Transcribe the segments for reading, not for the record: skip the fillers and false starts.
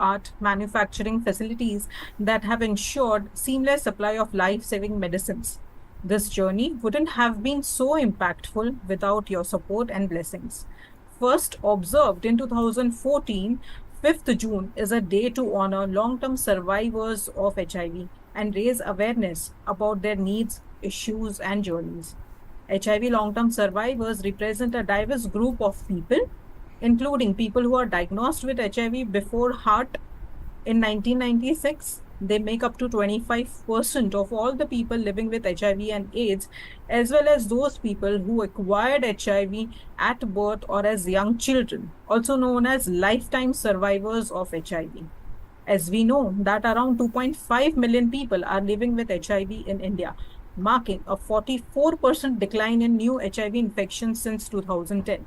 state-of-the-art manufacturing facilities that have ensured seamless supply of life-saving medicines. This journey wouldn't have been so impactful without your support and blessings. First observed in 2014, 5th June is a day to honor long-term survivors of HIV and raise awareness about their needs, issues, and journeys. HIV long-term survivors represent a diverse group of people, including people who are diagnosed with HIV before heart in 1996. They make up to 25% of all the people living with HIV and AIDS, as well as those people who acquired HIV at birth or as young children, also known as lifetime survivors of HIV. As we know that around 2.5 million people are living with HIV in India, marking a 44% decline in new HIV infections since 2010.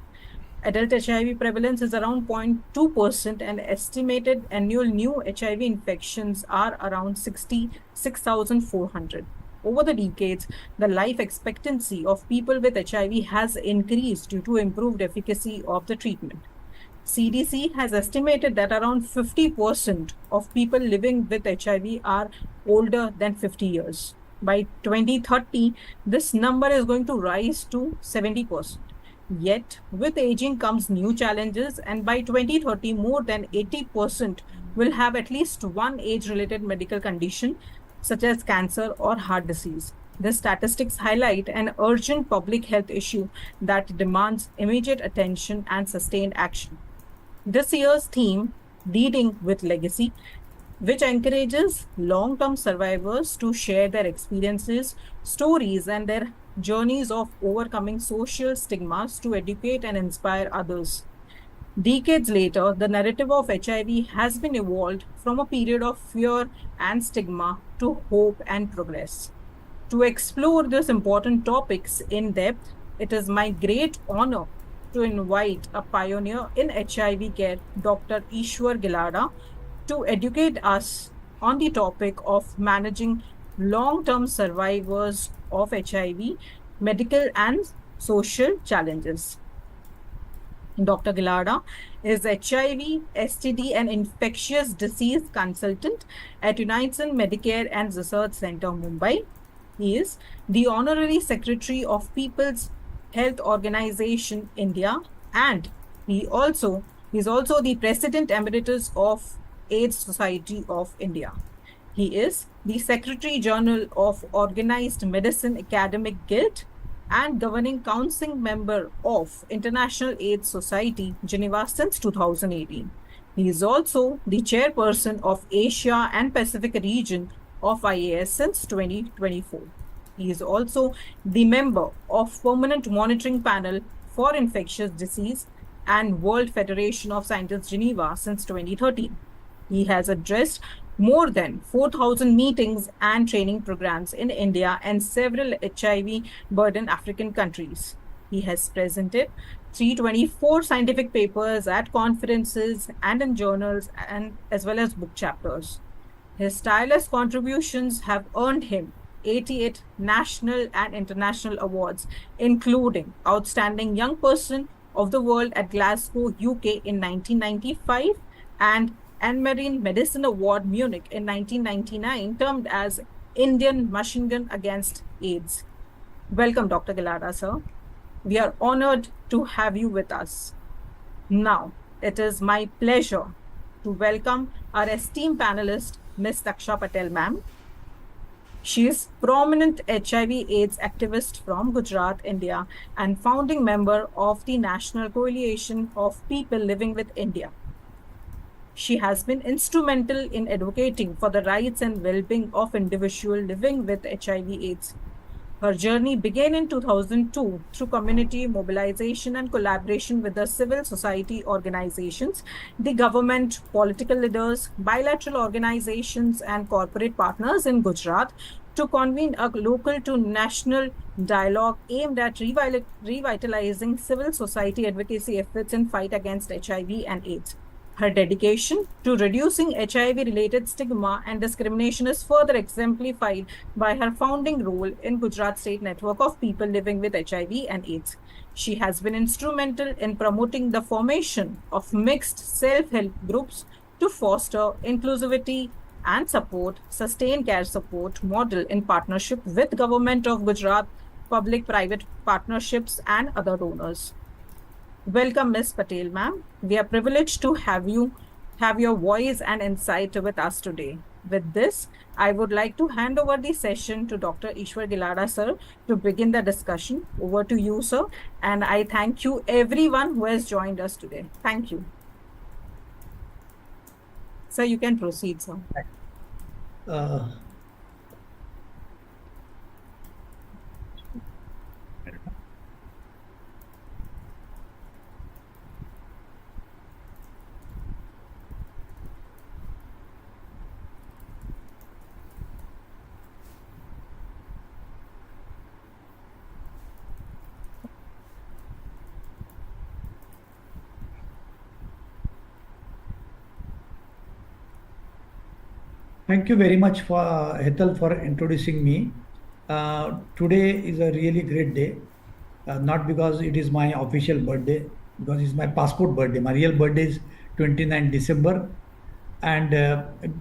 Adult HIV prevalence is around 0.2%, and estimated annual new HIV infections are around 66,400. Over the decades, the life expectancy of people with HIV has increased due to improved efficacy of the treatment. CDC has estimated that around 50% of people living with HIV are older than 50 years. By 2030, this number is going to rise to 70%. Yet, with aging comes new challenges, and by 2030, more than 80% will have at least one age-related medical condition, such as cancer or heart disease. The statistics highlight an urgent public health issue that demands immediate attention and sustained action. This year's theme, Leading with Legacy, which encourages long-term survivors to share their experiences, stories, and their journeys of overcoming social stigmas to educate and inspire others. Decades later, the narrative of HIV has been evolved from a period of fear and stigma to hope and progress. To explore these important topics in depth, it is my great honor to invite a pioneer in HIV care, Dr. Ishwar Gilada, to educate us on the topic of managing long-term survivors of HIV, medical and social challenges. Dr. Gilada is HIV, STD, and infectious disease consultant at Unison Medicare and Research Center, Mumbai. He is the Honorary Secretary of People's Health Organization, India, and he is also the President Emeritus of AIDS Society of India. He is the Secretary General of Organized Medicine Academic Guild and Governing Council member of International AIDS Society, Geneva, since 2018. He is also the chairperson of Asia and Pacific region of IAS since 2024. He is also the member of Permanent Monitoring Panel for Infectious Disease and World Federation of Scientists Geneva since 2013. He has addressed more than 4,000 meetings and training programs in India and several HIV-burdened African countries. He has presented 324 scientific papers at conferences and in journals, and as well as book chapters. His tireless contributions have earned him 88 national and international awards, including Outstanding Young Person of the World at Glasgow, UK in 1995, and Anne-Marie Medicine Award, Munich in 1999, termed as Indian Machine Gun Against AIDS. Welcome, Dr. Gilada, sir. We are honored to have you with us. Now, it is my pleasure to welcome our esteemed panelist, Ms. Daksha Patel, ma'am. She is prominent HIV/AIDS activist from Gujarat, India, and founding member of the National Coalition of People Living with India. She has been instrumental in advocating for the rights and well-being of individuals living with HIV/AIDS. Her journey began in 2002 through community mobilization and collaboration with the civil society organizations, the government, political leaders, bilateral organizations, and corporate partners in Gujarat to convene a local to national dialogue aimed at revitalizing civil society advocacy efforts in fight against HIV and AIDS. Her dedication to reducing HIV-related stigma and discrimination is further exemplified by her founding role in Gujarat State Network of People Living with HIV and AIDS. She has been instrumental in promoting the formation of mixed self-help groups to foster inclusivity and support sustained care support model in partnership with Government of Gujarat, public-private partnerships, and other donors. Welcome, Ms. Patel, ma'am. We are privileged to have your voice and insight with us today. With this, I would like to hand over the session to Dr. Ishwar Gilada, sir, to begin the discussion. Over to you, sir. And I thank you, everyone who has joined us today. Thank you. Sir, you can proceed, sir. Thank you very much for Hetal for introducing me. Today is a really great day, not because it is my official birthday, because it's my passport birthday. My real birthday is 29 December. And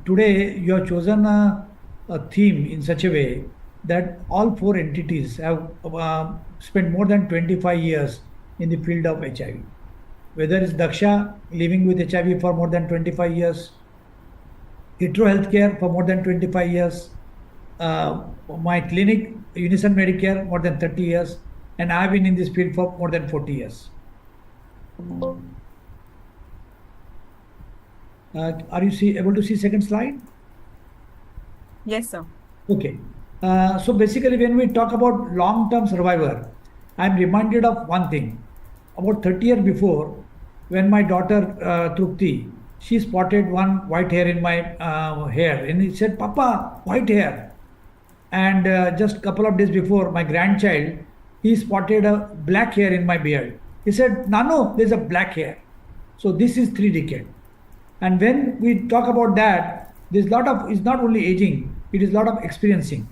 today you have chosen a theme in such a way that all four entities have spent more than 25 years in the field of HIV. Whether it's Daksha, living with HIV for more than 25 years, Hetero Healthcare for more than 25 years, my clinic, Unison Medicare, more than 30 years, and I have been in this field for more than 40 years. Are you able to see second slide? Yes, sir. Okay. So basically, when we talk about long-term survivor, I'm reminded of one thing. About 30 years before, when my daughter Trupti, she spotted one white hair in my hair, and he said, "Papa, white hair." And just a couple of days before, my grandchild, he spotted a black hair in my beard. He said, "Nano, there's a black hair." So this is 3 decades. And when we talk about that, there's a lot of, it's not only aging, it is a lot of experiencing.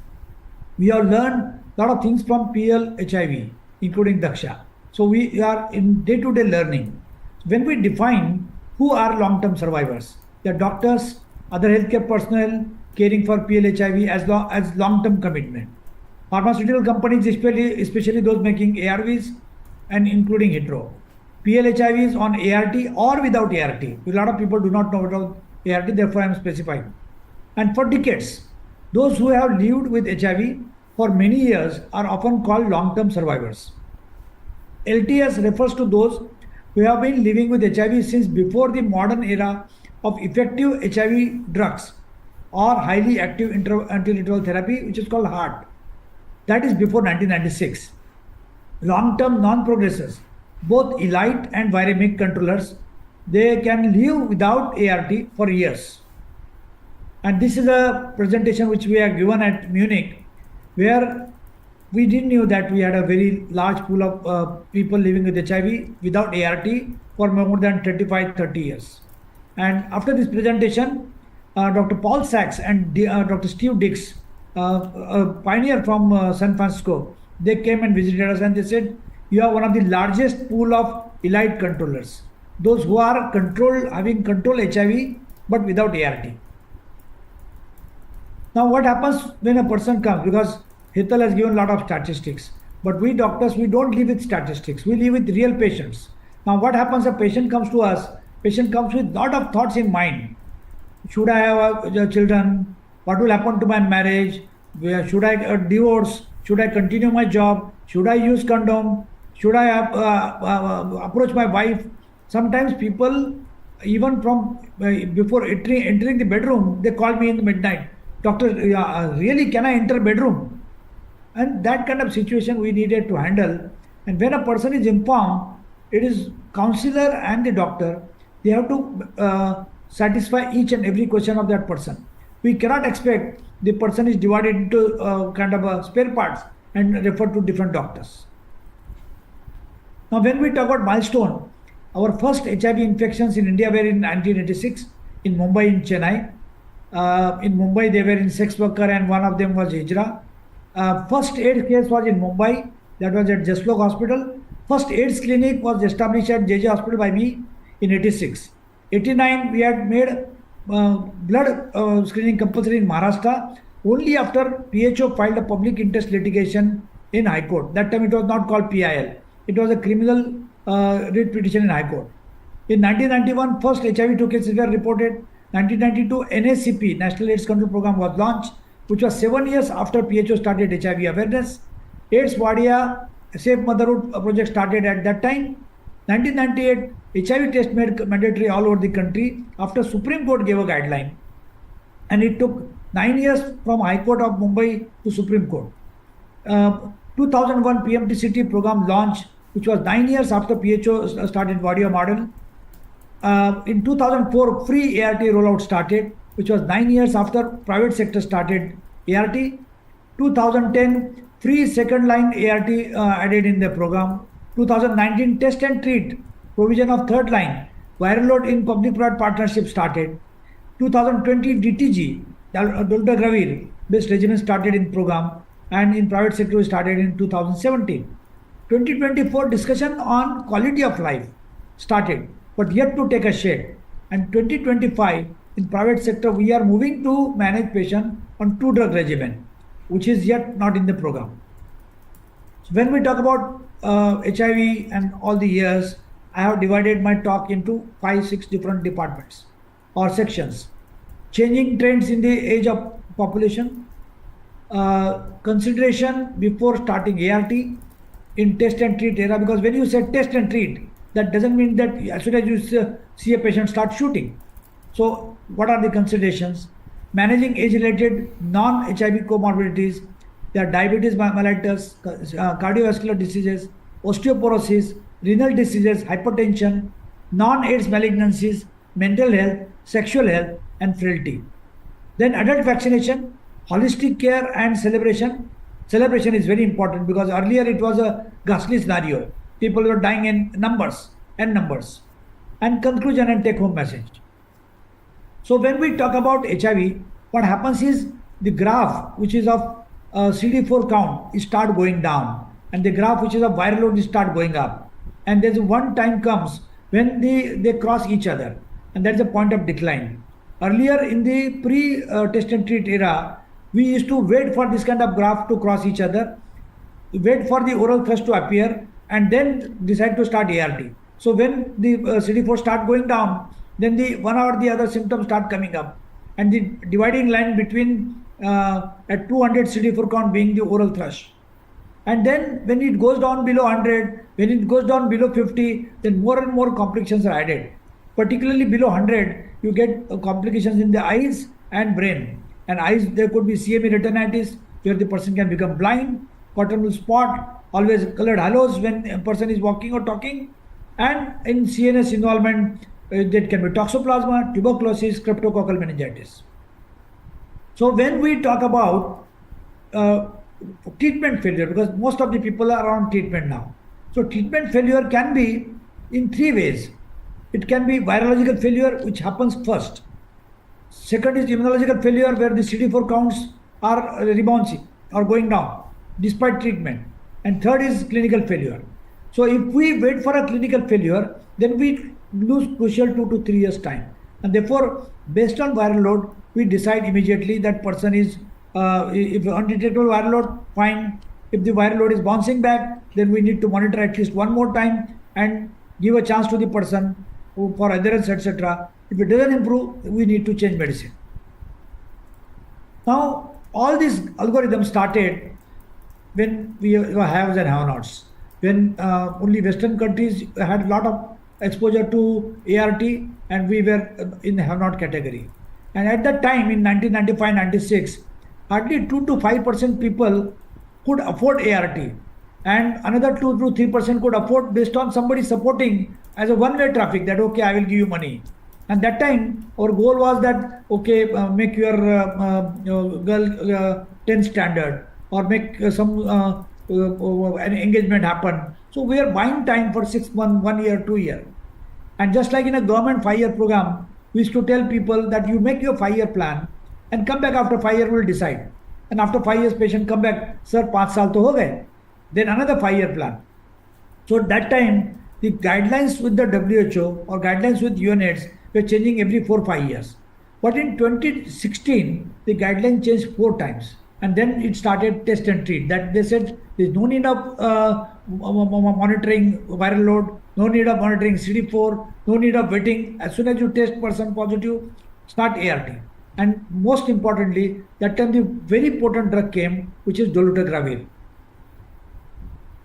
We have learned a lot of things from PL HIV, including Daksha. So we are in day-to-day learning. When we define who are long-term survivors, the doctors, other healthcare personnel caring for PL HIV as long-term commitment. Pharmaceutical companies, especially those making ARVs and including hetero. PL HIV is on ART or without ART. A lot of people do not know about ART, therefore I am specifying. And for decades, those who have lived with HIV for many years are often called long-term survivors. LTS refers to those who have been living with HIV since before the modern era of effective HIV drugs or highly active antiretroviral therapy, which is called HART. That is before 1996. Long-term non-progressors, both elite and viremic controllers, they can live without ART for years. And this is a presentation which we have given at Munich, where we didn't know that we had a very large pool of people living with HIV without ART for more than 35-30 years. And after this presentation, Dr. Paul Sachs and Dr. Steve Dix, a pioneer from San Francisco, they came and visited us and they said, "You are one of the largest pool of elite controllers, those who are having control HIV but without ART." Now what happens when a person comes, because Hital has given a lot of statistics, but we doctors, we don't live with statistics, we live with real patients. Now what happens, a patient comes to us, patient comes with lot of thoughts in mind. Should I have children? What will happen to my marriage? Should I divorce? Should I continue my job? Should I use condom? Should I approach my wife? Sometimes people, even from before entering the bedroom, they call me in the midnight, "Doctor, really, can I enter bedroom?" And that kind of situation we needed to handle. And when a person is informed, it is counselor and the doctor, they have to satisfy each and every question of that person. We cannot expect the person is divided into kind of spare parts and referred to different doctors. Now when we talk about milestone, our first HIV infections in India were in 1986 in Mumbai and Chennai. In Mumbai they were in sex worker and one of them was Hijra. First AIDS case was in Mumbai, that was at Jaslok Hospital. First AIDS clinic was established at JJ Hospital by me in 86. 89 we had made blood screening compulsory in Maharashtra only after PHO filed a public interest litigation in High Court. That time it was not called PIL. It was a criminal writ petition in High Court. In 1991, first HIV-2 cases were reported. 1992, NACP, National AIDS Control Program, was launched, which was 7 years after PHO started HIV awareness. AIDS Wadia Safe Motherhood project started at that time. 1998, HIV test made mandatory all over the country after Supreme Court gave a guideline. And it took 9 years from High Court of Mumbai to Supreme Court. 2001 PMTCT program launched, which was 9 years after PHO started Wadia model. In 2004, free ART rollout started, which was 9 years after private sector started ART. 2010, free second line ART added in the program. 2019, test and treat, provision of third line, viral load in public-private partnership started. 2020, DTG, dolutegravir based regimen started in program, and in private sector started in 2017. 2024, discussion on quality of life started, but yet to take a shape. And 2025, in private sector, we are moving to manage patient on 2-drug regimen, which is yet not in the program. So when we talk about HIV and all the years, I have divided my talk into 5-6 different departments or sections. Changing trends in the age of population, consideration before starting ART in test and treat era, because when you say test and treat, that doesn't mean that as soon as you see a patient start shooting. So what are the considerations? Managing age-related non-HIV comorbidities, there are diabetes mellitus, cardiovascular diseases, osteoporosis, renal diseases, hypertension, non-AIDS malignancies, mental health, sexual health, and frailty. Then adult vaccination, holistic care and celebration. Celebration is very important because earlier it was a ghastly scenario. People were dying in numbers and numbers. And conclusion and take-home message. So when we talk about HIV, what happens is the graph which is of CD4 count is start going down, and the graph which is of viral load is start going up. And there's one time comes when they cross each other, and that's the point of decline. Earlier in the pre-test and treat era, we used to wait for this kind of graph to cross each other, wait for the oral thrush to appear, and then decide to start ART. So when the CD4 start going down, then the one or the other symptoms start coming up, and the dividing line between at 200 CD4 count being the oral thrush. And then when it goes down below 100, when it goes down below 50, then more and more complications are added. Particularly below 100, you get complications in the eyes and brain. And eyes, there could be CME retinitis, where the person can become blind, cortical spot, always colored halos when a person is walking or talking. And in CNS involvement, that can be toxoplasma, tuberculosis, cryptococcal meningitis. So when we talk about treatment failure, because most of the people are on treatment now. So treatment failure can be in 3 ways. It can be virological failure, which happens first. Second is immunological failure, where the CD4 counts are rebounding or going down despite treatment. And third is clinical failure. So if we wait for a clinical failure, then we lose crucial 2 to 3 years time. And therefore, based on viral load, we decide immediately that person is, if undetectable viral load, fine. If the viral load is bouncing back, then we need to monitor at least one more time and give a chance to the person for adherence, etc. If it doesn't improve, we need to change medicine. Now, all these algorithms started when we have haves and have-nots. When only Western countries had a lot of exposure to ART, and we were in the have-not category. And at that time, in 1995-96, hardly 2 to 5% people could afford ART, and another 2 to 3% could afford based on somebody supporting as a one-way traffic that, okay, I will give you money. And that time, our goal was that, okay, make your girl 10 standard, or make some an engagement happen. So we are buying time for 6 months, 1 year, 2 years. And just like in a government 5-year program, we used to tell people that you make your 5-year plan and come back after 5 years, we'll decide. And after 5 years, patient come back, sir, 5 saal to ho gaye. Then another 5-year plan. So that time, the guidelines with the WHO or guidelines with UNAIDS were changing every 4-5 years. But in 2016, the guideline changed 4 times, and then it started test and treat. That they said there's no need of monitoring viral load, no need of monitoring CD4, no need of waiting. As soon as you test person positive, start ART. And most importantly, that time the very potent drug came, which is dolutegravir.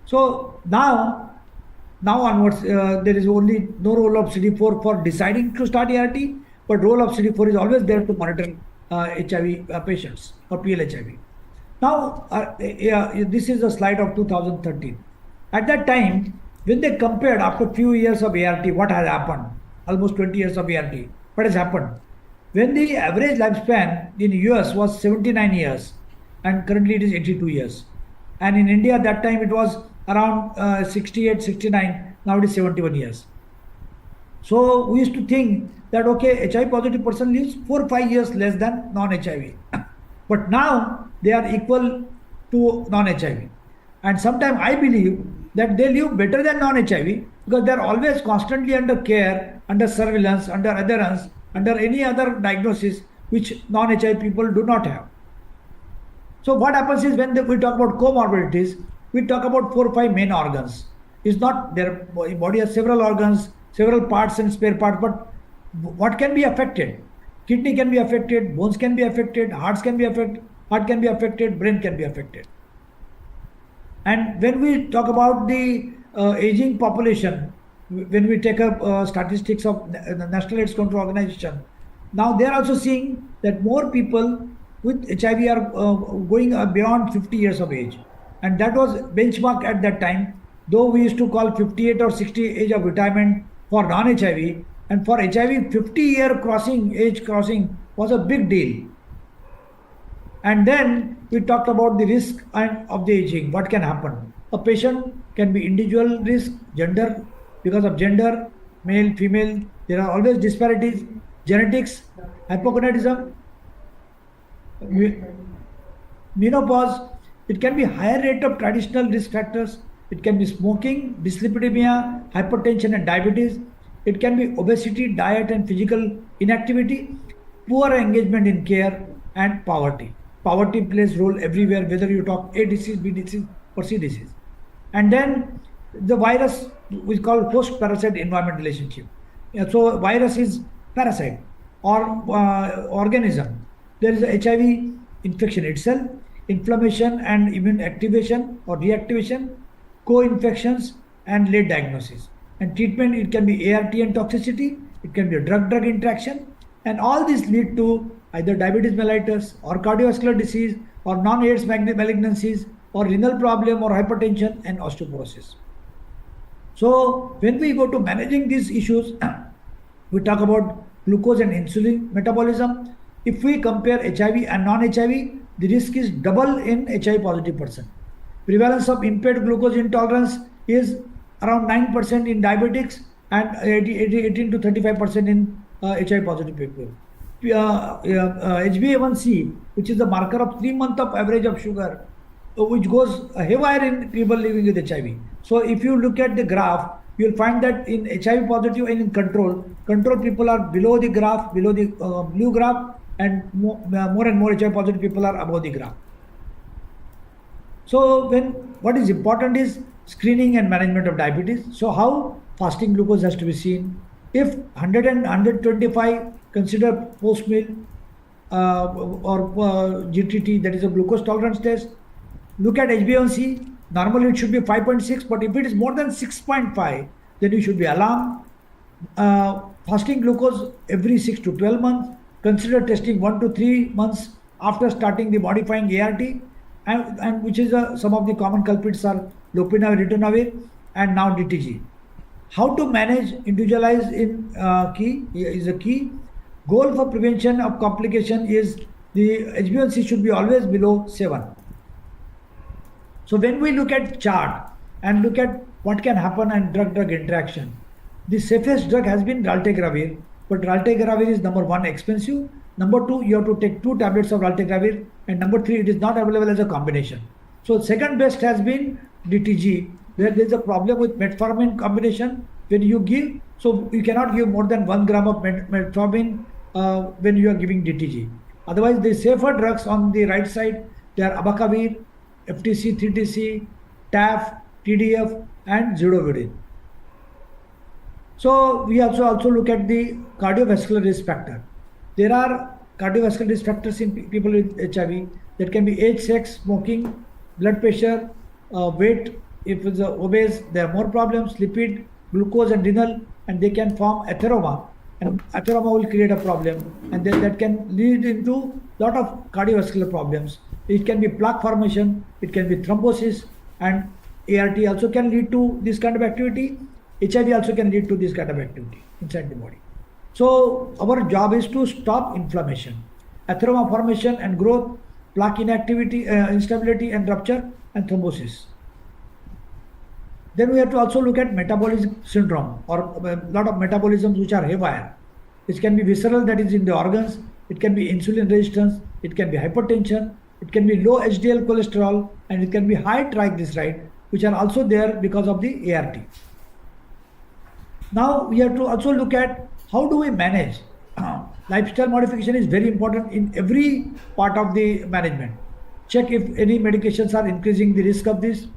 So now onwards, there is only no role of CD4 for deciding to start ART, but role of CD4 is always there to monitor HIV patients or PLHIV. Now, this is a slide of 2013. At that time, when they compared after few years of ART, what has happened? Almost 20 years of ART. What has happened? When the average lifespan in US was 79 years, and currently it is 82 years. And in India, that time it was around 68, 69, now it is 71 years. So we used to think that okay, HIV positive person lives 4 or 5 years less than non-HIV. But now they are equal to non-HIV. And sometimes I believe that they live better than non-HIV because they are always constantly under care, under surveillance, under adherence, under any other diagnosis which non-HIV people do not have. So what happens is when we talk about comorbidities, we talk about 4 or 5 main organs. It's not their body has several organs, several parts and spare parts, but what can be affected? Kidney can be affected, bones can be affected, heart can be affected, brain can be affected. And when we talk about the aging population, when we take up statistics of the National AIDS Control Organization, now they are also seeing that more people with HIV are going beyond 50 years of age. And that was benchmark at that time, though we used to call 58 or 60 age of retirement for non-HIV, and for HIV 50-year age crossing was a big deal. And then we talked about the risk of the aging, what can happen. A patient can be individual risk, gender, because of gender, male, female, there are always disparities, genetics, hypogonadism, menopause. It can be higher rate of traditional risk factors. It can be smoking, dyslipidemia, hypertension and diabetes. It can be obesity, diet and physical inactivity, poor engagement in care, and poverty. Poverty plays role everywhere, whether you talk A disease, B disease or C disease. And then the virus we call host-parasite environment relationship. So virus is parasite or organism. There is a HIV infection itself, inflammation and immune activation or reactivation, co-infections and late diagnosis. And treatment, it can be ART and toxicity, it can be a drug-drug interaction, and all these lead to either diabetes mellitus or cardiovascular disease or non-AIDS malignancies or renal problem or hypertension and osteoporosis. So when we go to managing these issues, we talk about glucose and insulin metabolism. If we compare HIV and non-HIV, the risk is double in HIV positive person. Prevalence of impaired glucose intolerance is around 9% in diabetics and 18 to 35% in HIV positive people. HbA1c, which is the marker of 3 months of average of sugar, which goes haywire in people living with HIV. So if you look at the graph, you will find that in HIV positive and in control people are below the graph, below the blue graph, and more and more HIV positive people are above the graph. So what is important is screening and management of diabetes. So how fasting glucose has to be seen. If 100 and 125, consider post meal or GTT, that is a glucose tolerance test. Look at HbA1c. Normally it should be 5.6, but if it is more than 6.5, then you should be alarmed. Fasting glucose every 6 to 12 months. Consider testing 1 to 3 months after starting the modifying ART, and which is some of the common culprits are lopinavir, ritonavir, and now DTG. How to manage individualized in key is a key. Goal for prevention of complication is the HbA1c should be always below 7. So when we look at chart and look at what can happen and drug-drug interaction, the safest drug has been raltegravir, but raltegravir is number 1 expensive, number 2 you have to take 2 tablets of raltegravir, and number 3 it is not available as a combination. So second best has been DTG, where there is a problem with metformin combination when you give, so you cannot give more than 1 gram of metformin when you are giving DTG. Otherwise, the safer drugs on the right side, they are abacavir, FTC, 3TC, TAF, TDF, and zidovudine. So we also look at the cardiovascular risk factor. There are cardiovascular risk factors in people with HIV. That can be age, sex, smoking, blood pressure, weight. If it's obese, there are more problems. Lipid, glucose, and renal, and they can form atheroma, and atheroma will create a problem, and then that can lead into lot of cardiovascular problems. It can be plaque formation, it can be thrombosis, and ART also can lead to this kind of activity. HIV also can lead to this kind of activity inside the body. So our job is to stop inflammation, atheroma formation and growth, plaque inactivity, instability and rupture, and thrombosis. Then we have to also look at metabolic syndrome, or a lot of metabolisms which are haywire. It can be visceral, that is in the organs. It can be insulin resistance. It can be hypertension. It can be low HDL cholesterol, and it can be high triglyceride, which are also there because of the ART. Now we have to also look at how do we manage. Lifestyle modification is very important in every part of the management. Check if any medications are increasing the risk of this.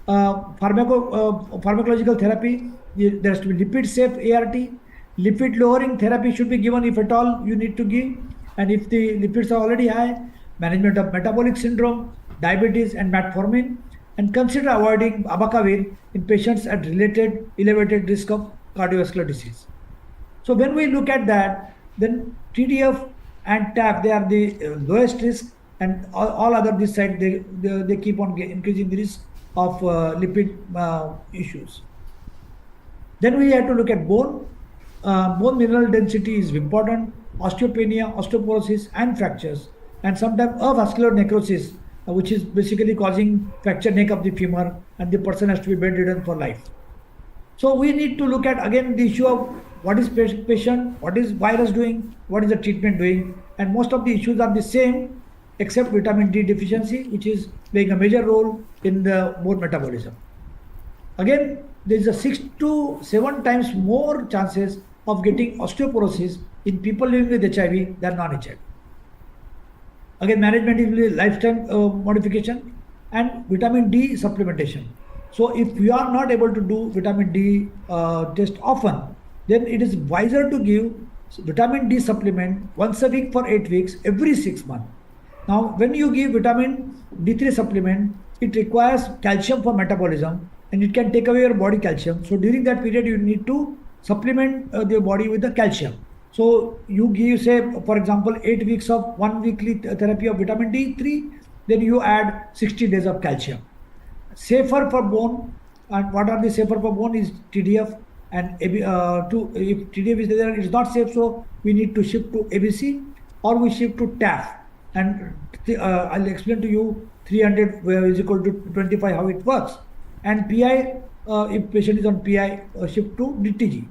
Pharmacological therapy, there has to be lipid safe ART. Lipid lowering therapy should be given if at all you need to give. And if the lipids are already high, management of metabolic syndrome, diabetes, and metformin. And consider avoiding abacavir in patients at related elevated risk of cardiovascular disease. So when we look at that, then TDF and TAF, they are the lowest risk, and all other this side, they keep on increasing the risk of lipid issues. Then we have to look at bone. Bone mineral density is important, osteopenia, osteoporosis, and fractures, and sometimes avascular necrosis, which is basically causing fracture neck of the femur, and the person has to be bedridden for life. So we need to look at again the issue of what is patient, what is virus doing, what is the treatment doing, and most of the issues are the same except vitamin D deficiency, which is playing a major role in the bone metabolism. Again, there is a 6 to 7 times more chances of getting osteoporosis in people living with HIV than non-HIV. Again, management is lifestyle modification and vitamin D supplementation. So if you are not able to do vitamin D test often, then it is wiser to give vitamin D supplement once a week for 8 weeks every 6 months. Now, when you give vitamin D3 supplement, it requires calcium for metabolism, and it can take away your body calcium. So during that period, you need to supplement the body with the calcium. So you give, say, for example, 8 weeks of 1 weekly therapy of vitamin D3, then you add 60 days of calcium. Safer for bone, and what are the safer for bone is TDF and if TDF is there, it is not safe, so we need to shift to ABC or we shift to TAF. And I'll explain to you 300 is equal to 25 how it works. And PI, if patient is on PI, shift to DTG.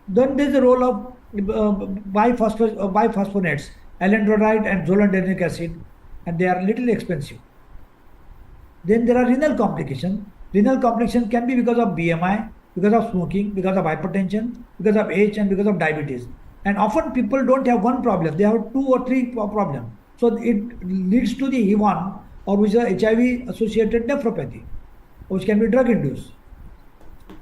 Then there is the role of biphosphonates, alendronide and zoledronic acid, and they are little expensive. Then there are renal complications. Renal complications can be because of BMI, because of smoking, because of hypertension, because of age, and because of diabetes. And often people don't have one problem, they have 2 or 3 problems. So it leads to the HIVON, or which is HIV associated nephropathy, which can be drug induced.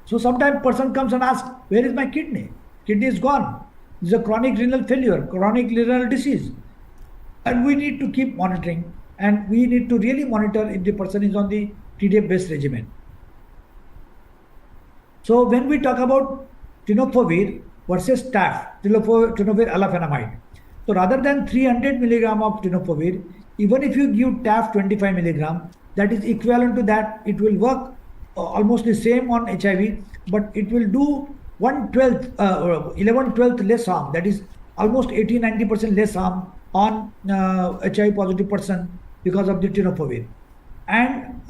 So sometimes person comes and asks, where is my kidney? Kidney is gone. This is a chronic renal failure, chronic renal disease. And we need to keep monitoring, and we need to really monitor if the person is on the TDF based regimen. So when we talk about tenofovir versus TAF, tenofovir alafenamide. So rather than 300 milligram of tenofovir, even if you give TAF 25 milligram, that is equivalent to that. It will work almost the same on HIV, but it will do 11/12 less harm. That is almost 80-90% less harm on HIV positive person because of the tenofovir. And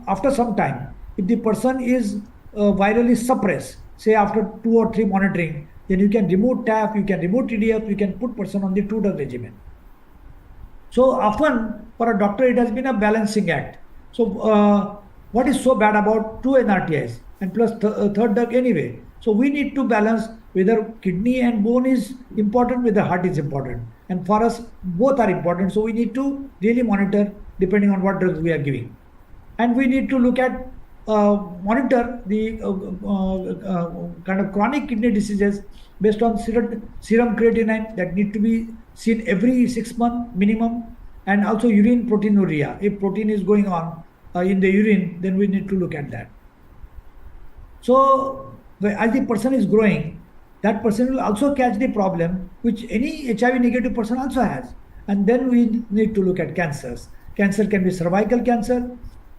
after some time, if the person is virally suppressed, say after 2 or 3 monitoring, then you can remove TAF, you can remove TDF, you can put person on the 2-drug regimen. So often for a doctor it has been a balancing act. So what is so bad about 2 NRTIs and plus third drug anyway? So we need to balance whether kidney and bone is important, whether heart is important. And for us, both are important. So we need to really monitor depending on what drugs we are giving. And we need to look at monitor the kind of chronic kidney diseases based on serum creatinine that need to be seen every 6 months minimum, and also urine proteinuria. If protein is going on in the urine, then we need to look at that. So as the person is growing, that person will also catch the problem which any HIV negative person also has. And then we need to look at cancers. Cancer can be cervical cancer,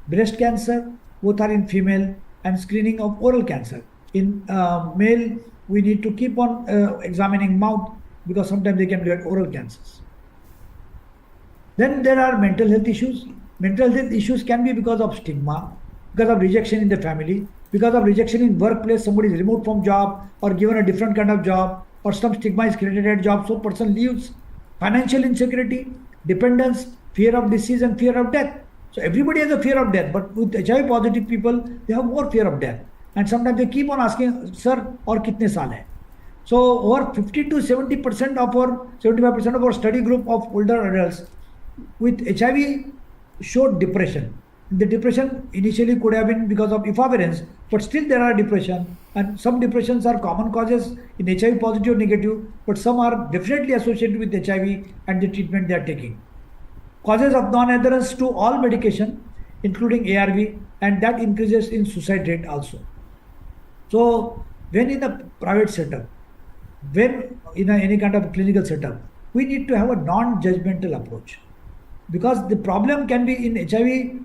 breast cancer, both are in female, and screening of oral cancer. In male, we need to keep on examining mouth, because sometimes they can get oral cancers. Then there are mental health issues. Mental health issues can be because of stigma, because of rejection in the family, because of rejection in workplace. Somebody is removed from job or given a different kind of job, or some stigma is created at job, so person leaves. Financial insecurity, dependence, fear of disease, and fear of death. So everybody has a fear of death, but with HIV positive people, they have more fear of death. And sometimes they keep on asking, sir, or kitne saal hai? So over 50 to 70% of our 75% of our study group of older adults with HIV showed depression. The depression initially could have been because of efavirenz, but still there are depression, and some depressions are common causes in HIV positive or negative, but some are definitely associated with HIV and the treatment they are taking. Causes of non-adherence to all medication, including ARV, and that increases in suicide rate also. So when in a private setup, when in any kind of clinical setup, we need to have a non-judgmental approach, because the problem can be in HIV,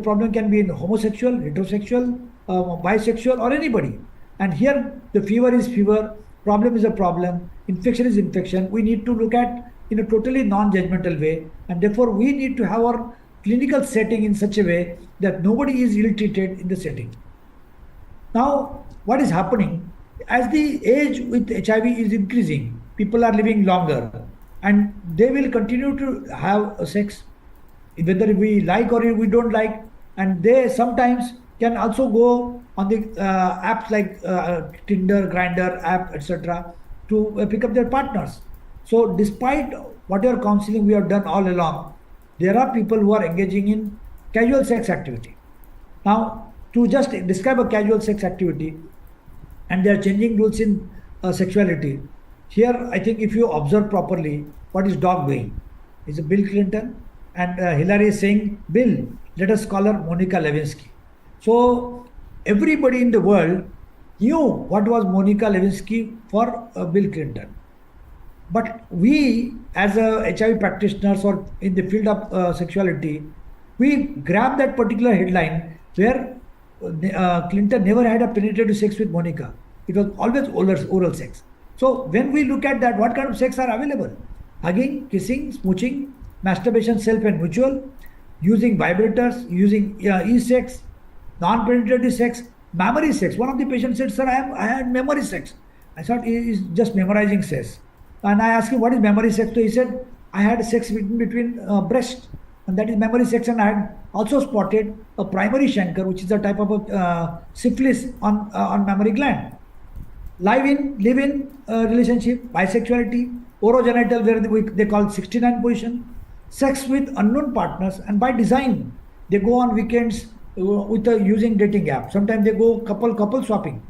problem can be in homosexual, heterosexual, bisexual, or anybody. And here the fever is fever, problem is a problem, infection is infection. We need to look at in a totally non-judgmental way, and therefore we need to have our clinical setting in such a way that nobody is ill-treated in the setting. Now, what is happening? As the age with HIV is increasing, people are living longer, and they will continue to have sex, whether we like or we don't like. And they sometimes can also go on the apps like Tinder, Grinder app, etc., to pick up their partners. So, despite whatever counseling we have done all along, there are people who are engaging in casual sex activity. Now, to just describe a casual sex activity, and they are changing rules in sexuality. Here, I think if you observe properly, what is dog doing? Is Bill Clinton, and Hillary is saying, Bill, let us call her Monica Lewinsky. So everybody in the world knew what was Monica Lewinsky for Bill Clinton. But we, as a HIV practitioners or in the field of sexuality, we grab that particular headline where Clinton never had a penetrative sex with Monica. It was always oral sex. So when we look at that, what kind of sex are available? Hugging, kissing, smooching, masturbation, self and mutual, using vibrators, using e-sex, non-penetrative sex, memory sex. One of the patients said, sir, I had memory sex. I thought he is just memorizing sex. And I asked him, what is memory sex? So he said, I had sex between breast, and that is memory sex. And I had also spotted a primary chancre, which is a type of syphilis on mammary gland. Live-in relationship, bisexuality, orogenital, where they call 69 position, sex with unknown partners, and by design, they go on weekends with using dating app. Sometimes they go couple swapping,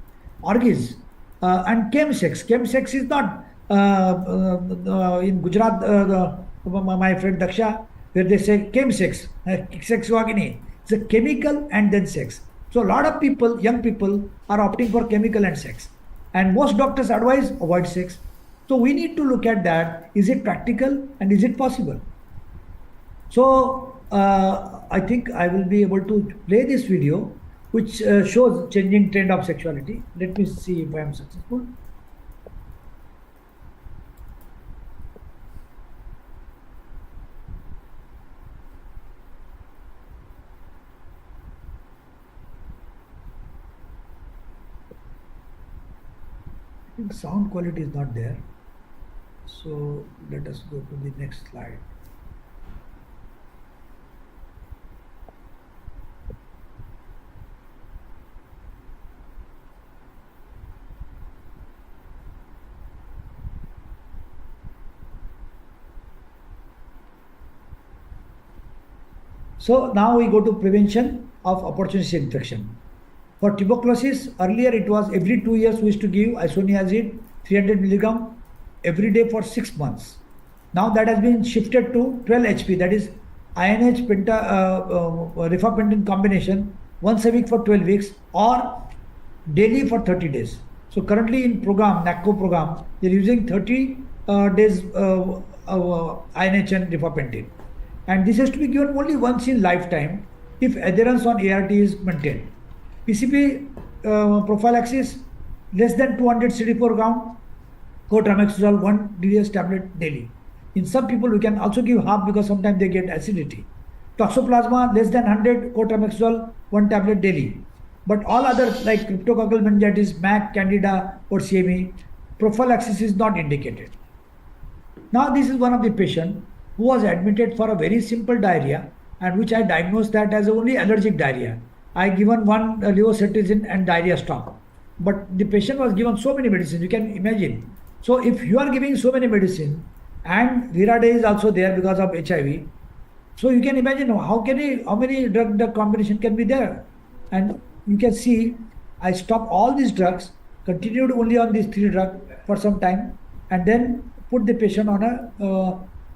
orgies, and chemsex. Chemsex is not in Gujarat, my friend Daksha, where they say chemsex, sex wagini. It's a chemical and then sex. So a lot of people, young people, are opting for chemical and sex. And most doctors advise avoid sex. So we need to look at that. Is it practical and is it possible? So I think I will be able to play this video, which shows changing trend of sexuality. Let me see if I am successful. I think sound quality is not there. So let us go to the next slide. So now we go to prevention of opportunistic infection. For tuberculosis, earlier it was every 2 years we used to give isoniazid 300 milligram every day for 6 months. Now that has been shifted to 12 HP, that is INH rifampicin combination once a week for 12 weeks or daily for 30 days. So currently in program, NACO program, they're using 30 days INH and rifampicin. And this has to be given only once in lifetime if adherence on ART is maintained. PCP prophylaxis less than 200 CD per gram, cotrimoxazole 1 DS tablet daily. In some people we can also give half because sometimes they get acidity. Toxoplasma less than 100 cotrimoxazole 1 tablet daily. But all other like cryptococcal meningitis, MAC, Candida or CME, prophylaxis is not indicated. Now this is one of the patient who was admitted for a very simple diarrhea and which I diagnosed that as only allergic diarrhea. I given one levocetirizine and diarrhea stopped. But the patient was given so many medicines, you can imagine. So if you are giving so many medicine and Virade is also there because of HIV, so you can imagine how many drug combination can be there. And you can see I stopped all these drugs, continued only on these three drugs for some time, and then put the patient on a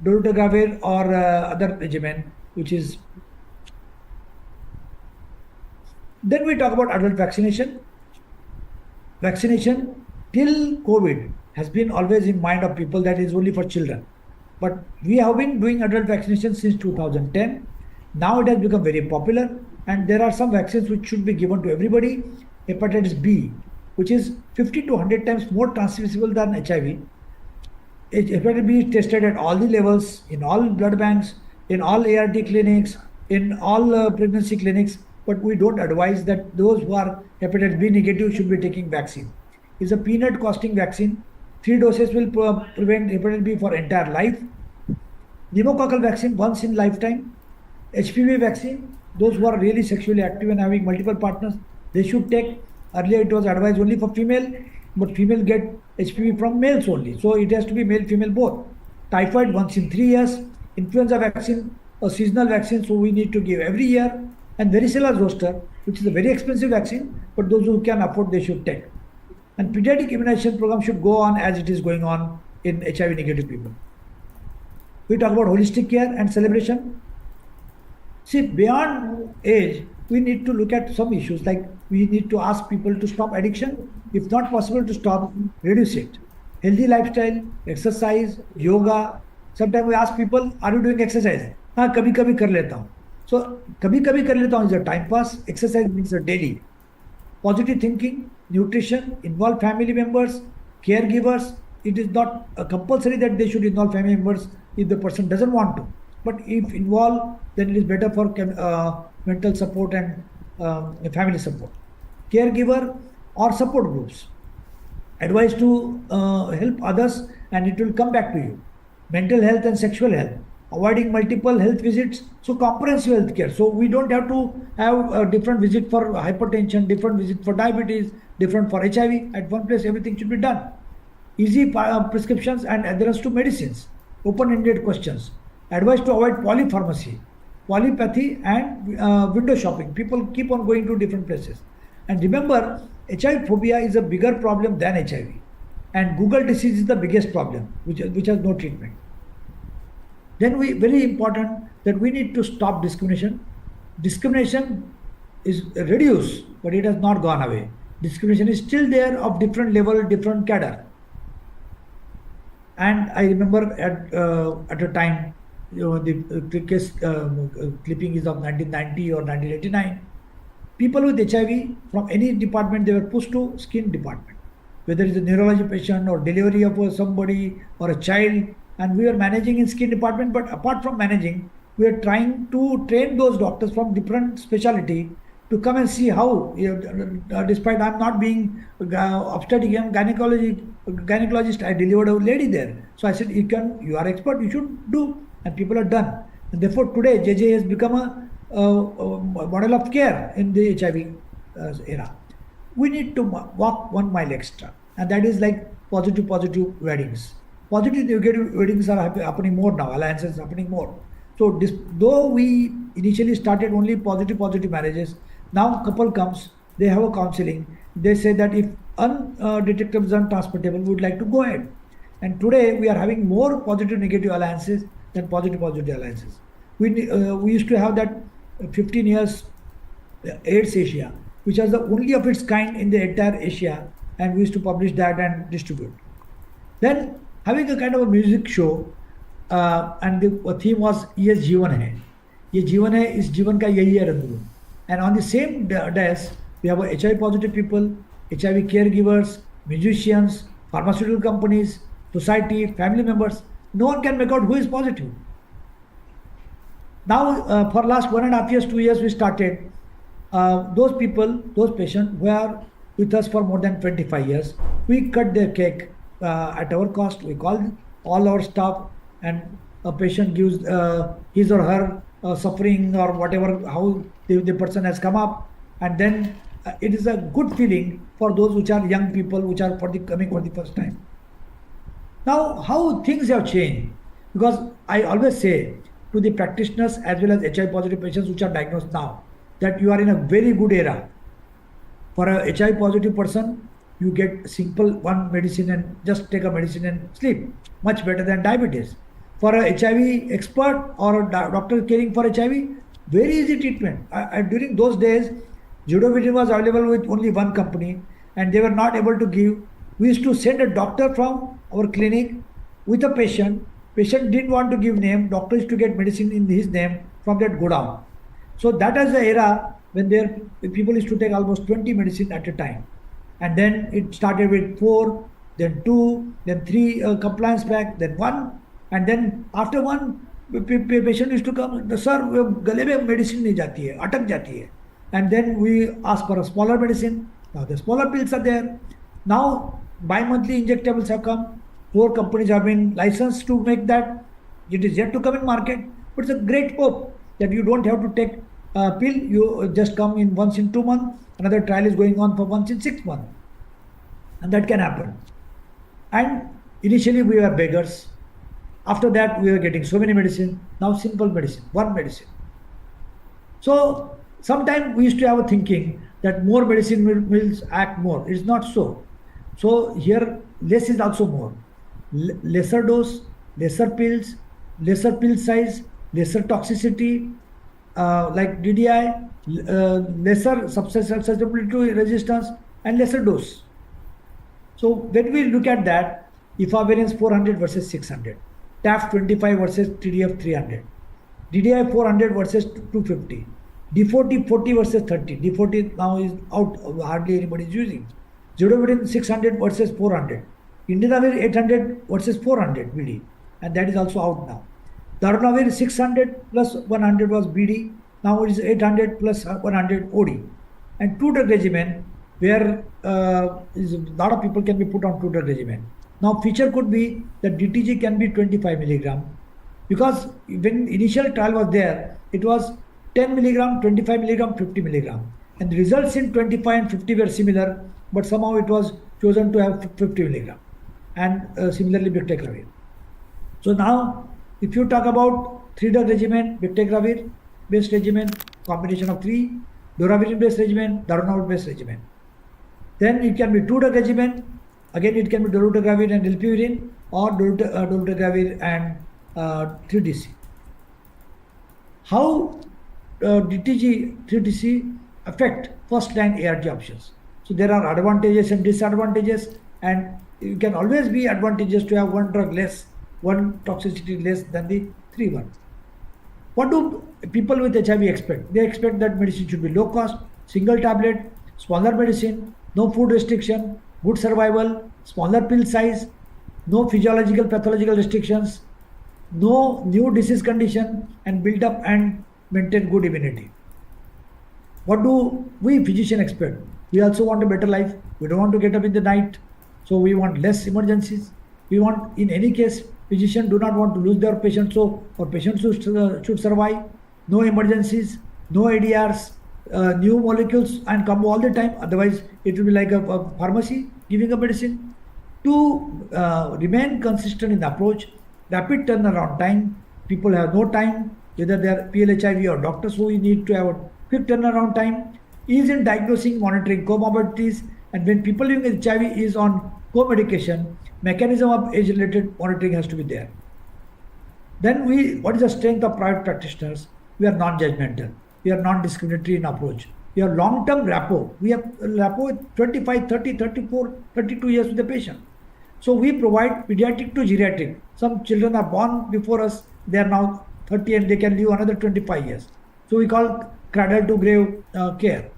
dolutegravir or other regimen, which is. Then we talk about adult vaccination. Vaccination till COVID has been always in mind of people that is only for children. But we have been doing adult vaccination since 2010. Now it has become very popular, and there are some vaccines which should be given to everybody. Hepatitis B, which is 50 to 100 times more transmissible than HIV. Hepatitis B is tested at all the levels, in all blood banks, in all ART clinics, in all pregnancy clinics, but we don't advise that those who are hepatitis B negative should be taking vaccine. It's a peanut costing vaccine. 3 doses will prevent hepatitis B for entire life. Pneumococcal vaccine once in lifetime. HPV vaccine, those who are really sexually active and having multiple partners, they should take. Earlier it was advised only for female, but female get HPV from males only. So it has to be male, female both. Typhoid once in 3 years. Influenza vaccine, a seasonal vaccine, so we need to give every year. And varicella zoster, which is a very expensive vaccine, but those who can afford, they should take. And pediatric immunization program should go on as it is going on in HIV negative people. We talk about holistic care and celebration. See, beyond age, we need to look at some issues like we need to ask people to stop addiction. If not possible to stop, reduce it. Healthy lifestyle, exercise, yoga. Sometimes we ask people, are you doing exercise? हाँ कभी कभी कर लेता हूँ. So कभी कभी कर लेता हूँ is a time pass. Exercise means a daily. Positive thinking, nutrition, involve family members, caregivers. It is not compulsory that they should involve family members if the person doesn't want to. But if involved, then it is better for mental support and family support. Caregiver or support groups. Advice to help others and it will come back to you. Mental health and sexual health. Avoiding multiple health visits. So comprehensive health care. So we don't have to have a different visit for hypertension, different visit for diabetes, different for HIV. At one place, everything should be done. Easy prescriptions and adherence to medicines. Open-ended questions. Advice to avoid polypharmacy, polypathy and window shopping. People keep on going to different places. And remember, HIV phobia is a bigger problem than HIV. And Google disease is the biggest problem, which has no treatment. Then very important that we need to stop discrimination. Discrimination is reduced, but it has not gone away. Discrimination is still there of different level, different cadre. And I remember at a time, the case clipping is of 1990 or 1989. People with HIV from any department, they were pushed to skin department, whether it's a neurology patient or delivery of somebody or a child. And we were managing in skin department, but apart from managing, we are trying to train those doctors from different specialty to come and see how, despite I'm not being obstetric and gynecologist, I delivered a lady there. So I said, you are expert, you should do, and people are done. And therefore today JJ has become a model of care in the HIV era. We need to walk 1 mile extra, and that is like positive weddings. Positive negative weddings are happening more now, alliances happening more. So though we initially started only positive marriages, now couple comes, they have a counseling. They say that if undetectable is untransmittable, we would like to go ahead. And today we are having more positive negative alliances than positive alliances. We used to have that 15 years AIDS Asia, which was the only of its kind in the entire Asia, and we used to publish that and distribute. Then having a kind of a music show, and the theme was ये जीवन है. ये जीवन है, इस जीवन का यही है Rangoon. And on the same desk, we have HIV positive people, HIV caregivers, musicians, pharmaceutical companies, society, family members. No one can make out who is positive. Now, for last 1.5 years, 2 years, we started those people, those patients who are with us for more than 25 years. We cut their cake at our cost. We call all our staff, and a patient gives his or her suffering or whatever, how the person has come up, and then it is a good feeling for those which are young people, which are coming for the first time. Now, how things have changed, because I always say to the practitioners as well as HIV positive patients which are diagnosed now, that you are in a very good era. For a HIV positive person, you get simple one medicine and just take a medicine and sleep, much better than diabetes. For a HIV expert or a doctor caring for HIV, very easy treatment. During those days, Zidovudine was available with only one company, and they were not able to give. We used to send a doctor from our clinic with a patient. Patient didn't want to give name. Doctor used to get medicine in his name from that godown. So that is the era when people used to take almost 20 medicine at a time. And then it started with 4, then 2, then 3 compliance pack, then 1. And then after 1, patient used to come, sir, गले में medicine नहीं जाती है, अटक जाती है. And then we ask for a smaller medicine. Now the smaller pills are there. Now bi-monthly injectables have come. 4 companies have been licensed to make that. It is yet to come in market. But it's a great hope that you don't have to take a pill. You just come in once in 2 months. Another trial is going on for once in 6 months. And that can happen. And initially we were beggars. After that we were getting so many medicine. Now simple medicine, one medicine. So sometimes we used to have a thinking that more medicine will act more. It's not so. So here less is also more. Lesser dose, lesser pills, lesser pill size, lesser toxicity, like DDI, lesser susceptibility to resistance, and lesser dose. So when we look at that, IFA variance 400 versus 600, TAF 25 versus TDF 300, DDI 400 versus 250, D40 40 versus 30. D40 now is out, hardly anybody is using. Zidovudine 600 versus 400. Indinavir 800 versus 400 BD, and that is also out now. Darunavir 600 plus 100 was BD, now it is 800 plus 100 OD. And 2-drug regimen, where is a lot of people can be put on 2-drug regimen. Now feature could be that DTG can be 25 milligram, because when initial trial was there, it was 10 milligram, 25 milligram, 50 milligram, and the results in 25 and 50 were similar, but somehow it was chosen to have 50 milligram, and similarly bictegravir. So now, if you talk about 3-drug regimen, bictegravir based regimen, combination of 3, doravirine based regimen, darunavir based regimen. Then it can be 2-drug regimen. Again, it can be dolutegravir and rilpivirine, or dolutegravir and 3DC. How DTG, 3DC affect first-line ARG options? So there are advantages and disadvantages, and you can always be advantageous to have one drug less, one toxicity less than the 3-1. What do people with HIV expect? They expect that medicine should be low cost, single tablet, smaller medicine, no food restriction, good survival, smaller pill size, no physiological pathological restrictions, no new disease condition, and build up and maintain good immunity. What do we physicians expect? We also want a better life. We don't want to get up in the night. So we want less emergencies. We want, in any case, physicians do not want to lose their patients. So our patients should survive. No emergencies, no ADRs, new molecules and come all the time. Otherwise, it will be like a pharmacy giving a medicine. To remain consistent in the approach, rapid turnaround time. People have no time. whether they are PLHIV or doctors who need to have a quick turnaround time, is in diagnosing, monitoring comorbidities, and when people living with HIV is on co-medication, mechanism of age-related monitoring has to be there. Then what is the strength of private practitioners? We are non-judgmental. We are non-discriminatory in approach. We have long-term rapport. We have rapport with 25, 30, 34, 32 years with the patient. So we provide pediatric to geriatric. Some children are born before us. They are now 30 and they can live another 25 years. So we call cradle to grave care.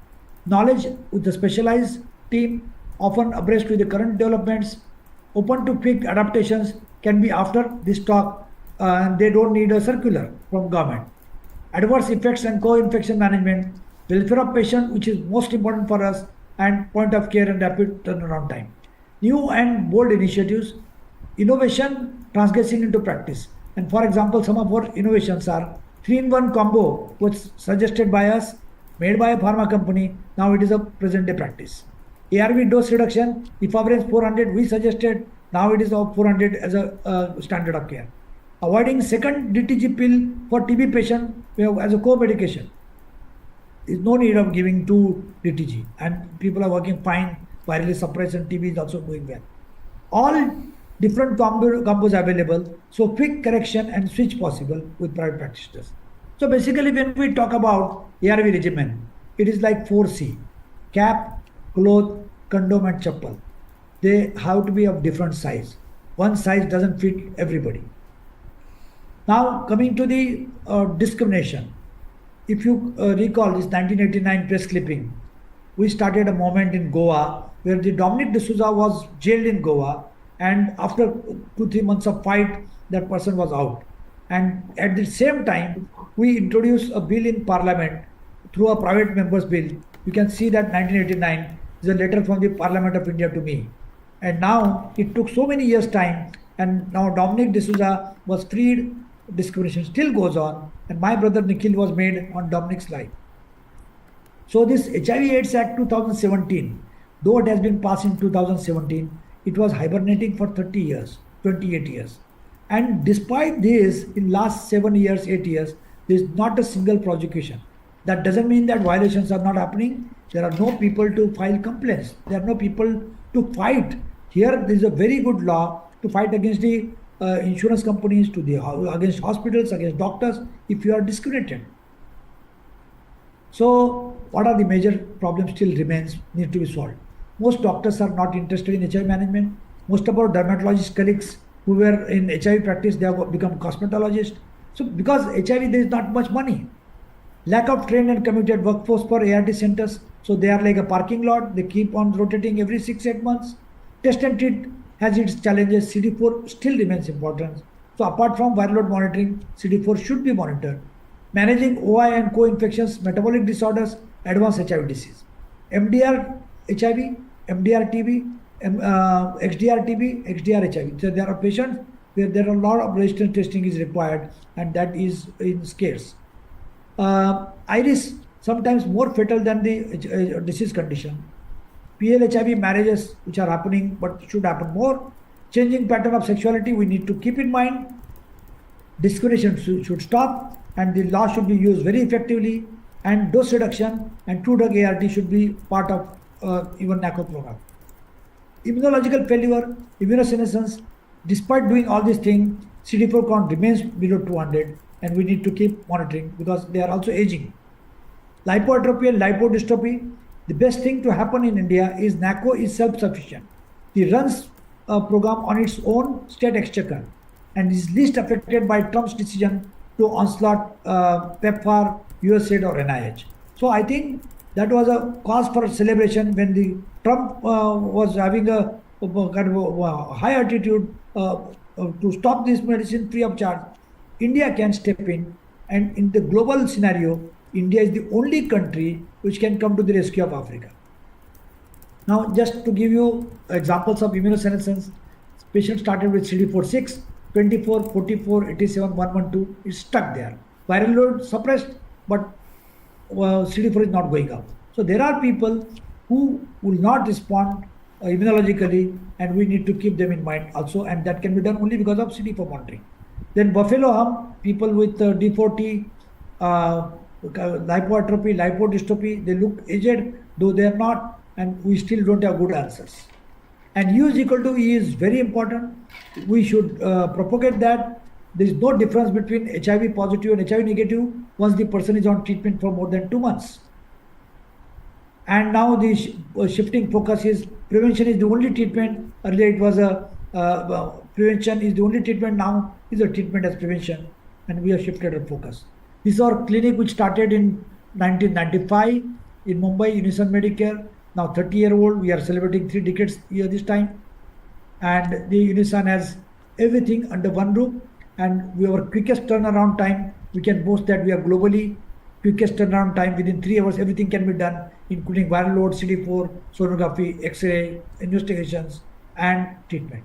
Knowledge with the specialized team, often abreast with the current developments, open to quick adaptations, can be after this talk, and they don't need a circular from government. Adverse effects and co-infection management, welfare of patient, which is most important for us, and point of care and rapid turnaround time. New and bold initiatives, innovation transgressing into practice. And for example, some of our innovations are 3-in-1 combo, which suggested by us, made by a pharma company. Now it is a present day practice. ARV dose reduction, efavirenz 400, we suggested. Now it is of 400 as a standard of care. Avoiding second DTG pill for TB patient as a co-medication. There is no need of giving two DTG, and people are working fine. Virally suppressed and TB is also doing well. All different combos available, so quick correction and switch possible with private practitioners. So basically, when we talk about ARV regimen, it is like 4C: cap, cloth, condom, and chappal. They have to be of different size. One size doesn't fit everybody. Now coming to the discrimination. If you recall this 1989 press clipping, we started a movement in Goa where the Dominic D'Souza was jailed in Goa, and after 2-3 months of fight, that person was out. And at the same time, we introduced a bill in Parliament through a private member's bill. You can see that 1989 is a letter from the Parliament of India to me. And now it took so many years' time, and now Dominic D'Souza was freed. Discrimination still goes on, and my brother Nikhil was made on Dominic's life. So this HIV/AIDS Act 2017, though it has been passed in 2017, it was hibernating for 30 years, 28 years. And despite this, in last 7 years, 8 years, there is not a single prosecution. That doesn't mean that violations are not happening. There are no people to file complaints. There are no people to fight. Here, there is a very good law to fight against the insurance companies, against hospitals, against doctors, if you are discriminated. So, what are the major problems still remains, need to be solved? Most doctors are not interested in HIV management. Most of our dermatologist colleagues who were in HIV practice, they have become cosmetologists. So, because HIV, there is not much money. Lack of trained and committed workforce for ART centers. So, they are like a parking lot. They keep on rotating every 6-8 months. Test and treat has its challenges. CD4 still remains important. So apart from viral load monitoring, CD4 should be monitored. Managing OI and co-infections, metabolic disorders, advanced HIV disease. MDR HIV, MDR TB, XDR TB, XDR HIV. So there are patients where there are a lot of resistant testing is required, and that is in scarce. IRIS, sometimes more fatal than the disease condition. PLHIV marriages which are happening but should happen more. Changing pattern of sexuality we need to keep in mind. Discrimination should stop, and the law should be used very effectively, and dose reduction and true drug ART should be part of even NACO program. Immunological failure, immunosenescence, despite doing all these things, CD4 count remains below 200, and we need to keep monitoring because they are also aging. Lipoatrophy and lipodystrophy. The best thing to happen in India is NACO is self-sufficient. It runs a program on its own state exchequer and is least affected by Trump's decision to onslaught PEPFAR, USAID or NIH. So I think that was a cause for celebration when the Trump was having a kind of a high attitude to stop this medicine free of charge. India can step in, and in the global scenario, India is the only country which can come to the rescue of Africa. Now, just to give you examples of immunosenescence, patients started with CD4-6, 24, 44, 87, 112, it's stuck there. Viral load suppressed, but CD4 is not going up. So there are people who will not respond immunologically, and we need to keep them in mind also, and that can be done only because of CD4 monitoring. Then buffalo hump, people with D40, lipoatrophy, lipodystrophy, they look aged, though they are not, and we still don't have good answers. And U is equal to E is very important. We should propagate that. There is no difference between HIV positive and HIV negative once the person is on treatment for more than 2 months. And now the shifting focus is prevention is the only treatment. Earlier it was a prevention is the only treatment. Now is a treatment as prevention, and we have shifted our focus. This is our clinic which started in 1995 in Mumbai, Unison Medicare. Now 30-year-old, we are celebrating 3 decades here this time, and the Unison has everything under one roof, and we our quickest turnaround time. We can boast that we are globally quickest turnaround time within 3 hours. Everything can be done, including viral load, CD4, sonography, X-ray, investigations, and treatment.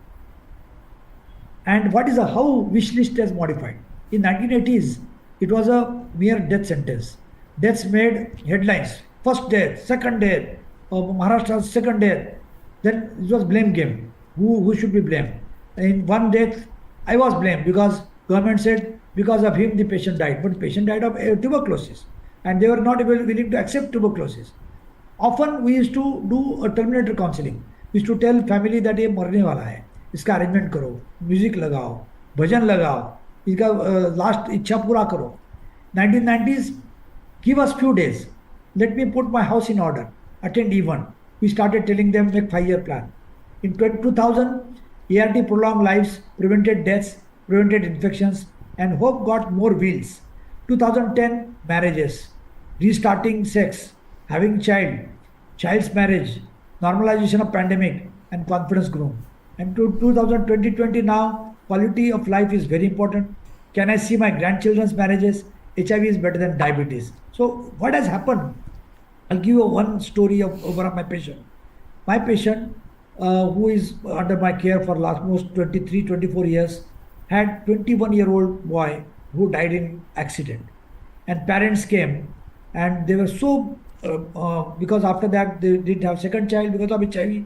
And what is a how wish list has modified? In 1980s, it was a mere death sentence. Deaths made headlines. First death, second death, Maharashtra's second death. Then it was blame game. Who should be blamed? In one death, I was blamed because government said because of him the patient died. But the patient died of tuberculosis. And they were not willing to accept tuberculosis. Often we used to do a terminator counseling. We used to tell family that ये मरने वाला है, इसका arrangement करो, music लगाओ, भजन लगाओ, इसका last इच्छा पूरा करो. 1990s, give us few days. Let me put my house in order. Attend event. We started telling them make 5-year plan. In 2000, ART prolonged lives, prevented deaths, prevented infections, and hope got more wheels. 2010 marriages, restarting sex, having child's marriage, normalization of pandemic, and confidence grown. And to 2020 now, quality of life is very important. Can I see my grandchildren's marriages? HIV is better than diabetes. So what has happened? I'll give you one story of one of my patient. My patient, who is under my care for last most 23, 24 years, had 21-year-old boy who died in accident. And parents came and they were so, because after that they didn't have second child because of HIV.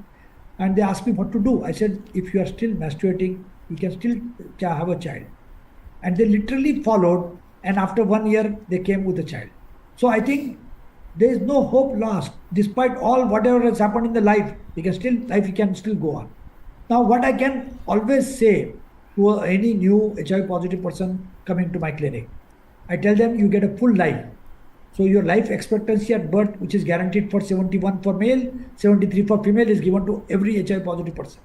And they asked me what to do. I said, if you are still masturbating, you can still have a child. And they literally followed, and after 1 year, they came with a child. So I think there is no hope lost. Despite all whatever has happened in the life, life can still go on. Now, what I can always say to any new HIV positive person coming to my clinic, I tell them you get a full life. So your life expectancy at birth, which is guaranteed for 71 for male, 73 for female, is given to every HIV positive person.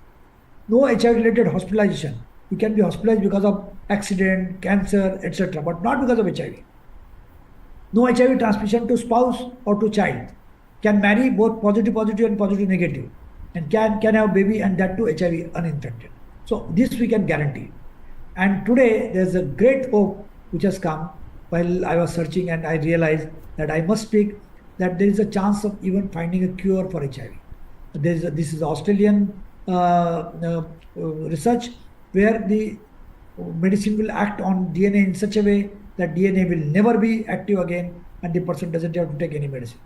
No HIV related hospitalization. You can be hospitalized because of accident, cancer, etc., but not because of HIV. No HIV transmission to spouse or to child. Can marry both positive and positive negative, and can have baby, and that too HIV uninfected. So this we can guarantee. And today there's a great hope which has come while I was searching, and I realized that I must speak that there is a chance of even finding a cure for HIV. This is Australian research where the medicine will act on DNA in such a way that DNA will never be active again and the person doesn't have to take any medicine.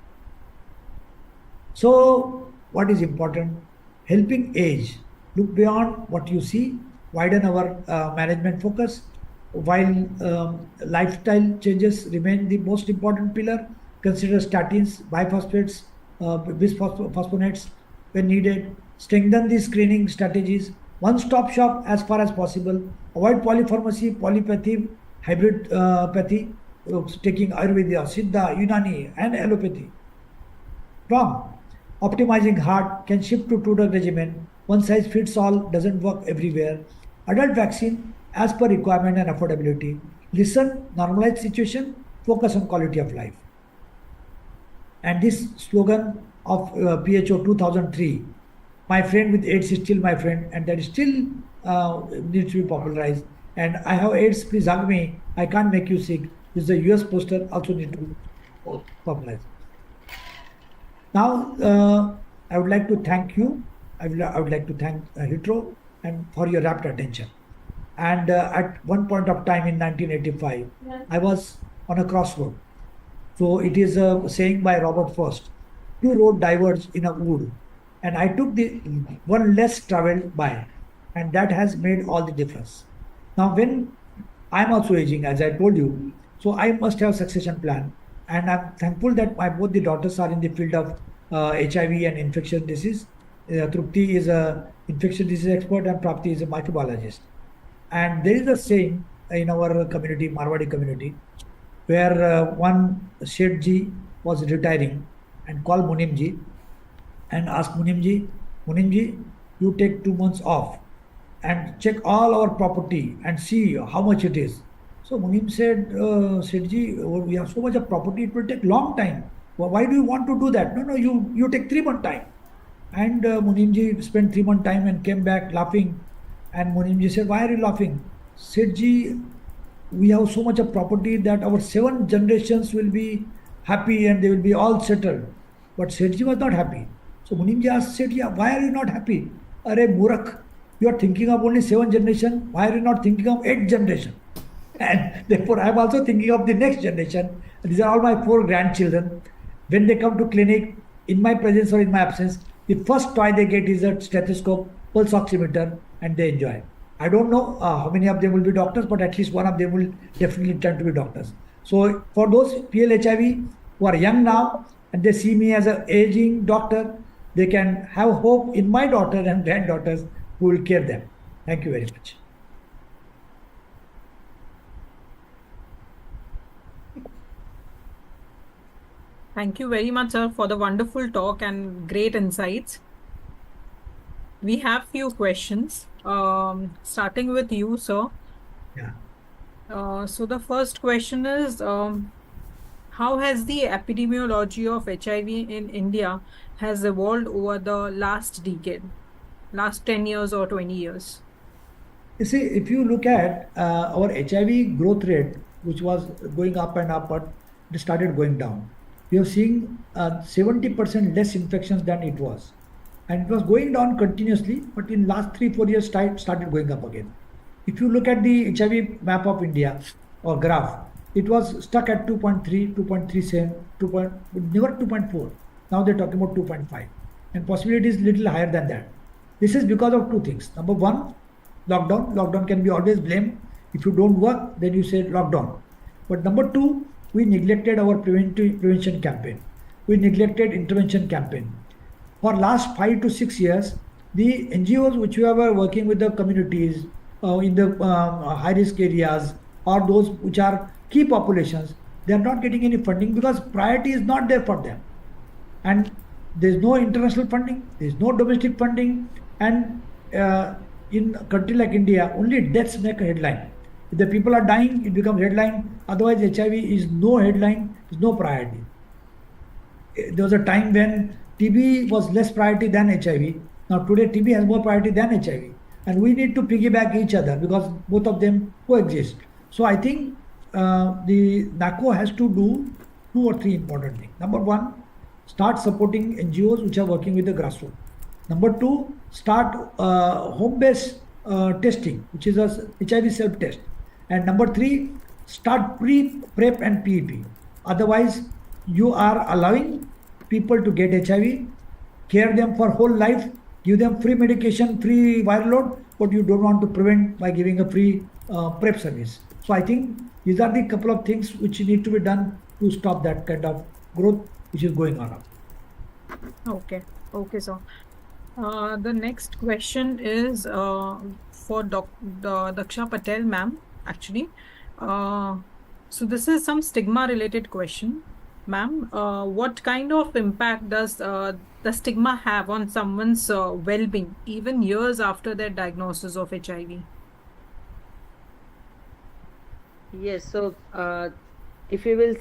So what is important? Helping age. Look beyond what you see, widen our management focus. While lifestyle changes remain the most important pillar, consider statins, biphosphates, bisphosphonates when needed. Strengthen the screening strategies. One-stop shop as far as possible. Avoid polypharmacy, polypathy, hybridopathy, taking Ayurveda, Siddha, Unani, and allopathy. Wrong. Optimizing heart can shift to two-drug regimen. One size fits all doesn't work everywhere. Adult vaccine as per requirement and affordability. Listen, normalize situation, focus on quality of life. And this slogan of PHO 2003, my friend with AIDS is still my friend, and that is still needs to be popularized. And I have AIDS, please hug me, I can't make you sick. This is a US poster, also need to be popularized. Now, I would like to thank you. I would like to thank Hitro and for your rapt attention. And at one point of time in 1985, I was on a crossroad. So it is a saying by Robert Frost, two roads diverge in a wood. And I took the one less traveled by, and that has made all the difference. Now, when I'm also aging, as I told you. So I must have succession plan. And I'm thankful that my both the daughters are in the field of HIV and infection disease. Trupti is a infection disease expert and Prapti is a microbiologist. And there is a saying in our community, Marwadi community, where one Shethji was retiring and called Munimji and asked Munimji, you take 2 months off and check all our property and see how much it is. So Munim said, Shethji, oh, we have so much of property, it will take long time. Why do you want to do that? No, no, you take 3 month time. And Munimji spent 3 month time and came back laughing. And Munimji said, why are you laughing? Shethji, we have so much of property that our 7 generations will be happy and they will be all settled. But Shethji was not happy. So Munimji asked Shethji, why are you not happy? Are Murak, you are thinking of only 7 generation. Why are you not thinking of 8 generation? And therefore, I am also thinking of the next generation. These are all my 4 grandchildren. When they come to clinic, in my presence or in my absence, the first toy they get is a stethoscope, pulse oximeter, and they enjoy. I don't know how many of them will be doctors, but at least one of them will definitely turn to be doctors. So for those PLHIV who are young now and they see me as an aging doctor, they can have hope in my daughter and granddaughters who will care them. Thank you very much. Thank you very much, sir, for the wonderful talk and great insights. We have few questions, starting with you, sir. Yeah. So the first question is, how has the epidemiology of HIV in India has evolved over the last decade, last 10 years or 20 years? You see, if you look at our HIV growth rate, which was going up and up, but it started going down. We are seeing 70% less infections than it was. And it was going down continuously, but in last 3, 4 years, started going up again. If you look at the HIV map of India or graph, it was stuck at 2.3, 2.37, 2. Never 2.4. Now they're talking about 2.5. And possibly it is little higher than that. This is because of two things. Number one, lockdown. Lockdown can be always blamed. If you don't work, then you say lockdown. But number two, we neglected our prevention campaign. We neglected intervention campaign. For last 5 to 6 years, the NGOs which were working with the communities in the high risk areas or those which are key populations, they are not getting any funding because priority is not there for them. And there's no international funding, there's no domestic funding, and in a country like India, only deaths make a headline. If the people are dying, it becomes headline. Otherwise, HIV is no headline, is no priority. There was a time when TB was less priority than HIV. Now today TB has more priority than HIV, and we need to piggyback each other because both of them coexist. So I think the NACO has to do 2 or 3 important things. Number one, start supporting NGOs which are working with the grassroots. Number two, start home-based testing, which is a HIV self-test. And number three, start PrEP and PEP. Otherwise, you are allowing people to get HIV, care them for whole life, give them free medication, free viral load, but you don't want to prevent by giving a free PrEP service. So I think these are the couple of things which need to be done to stop that kind of growth which is going on. Okay, okay, sir. The next question is for Daksha Patel, ma'am, actually. So this is some stigma related question. Ma'am, what kind of impact does the stigma have on someone's well-being, even years after their diagnosis of HIV? Yes, so if we will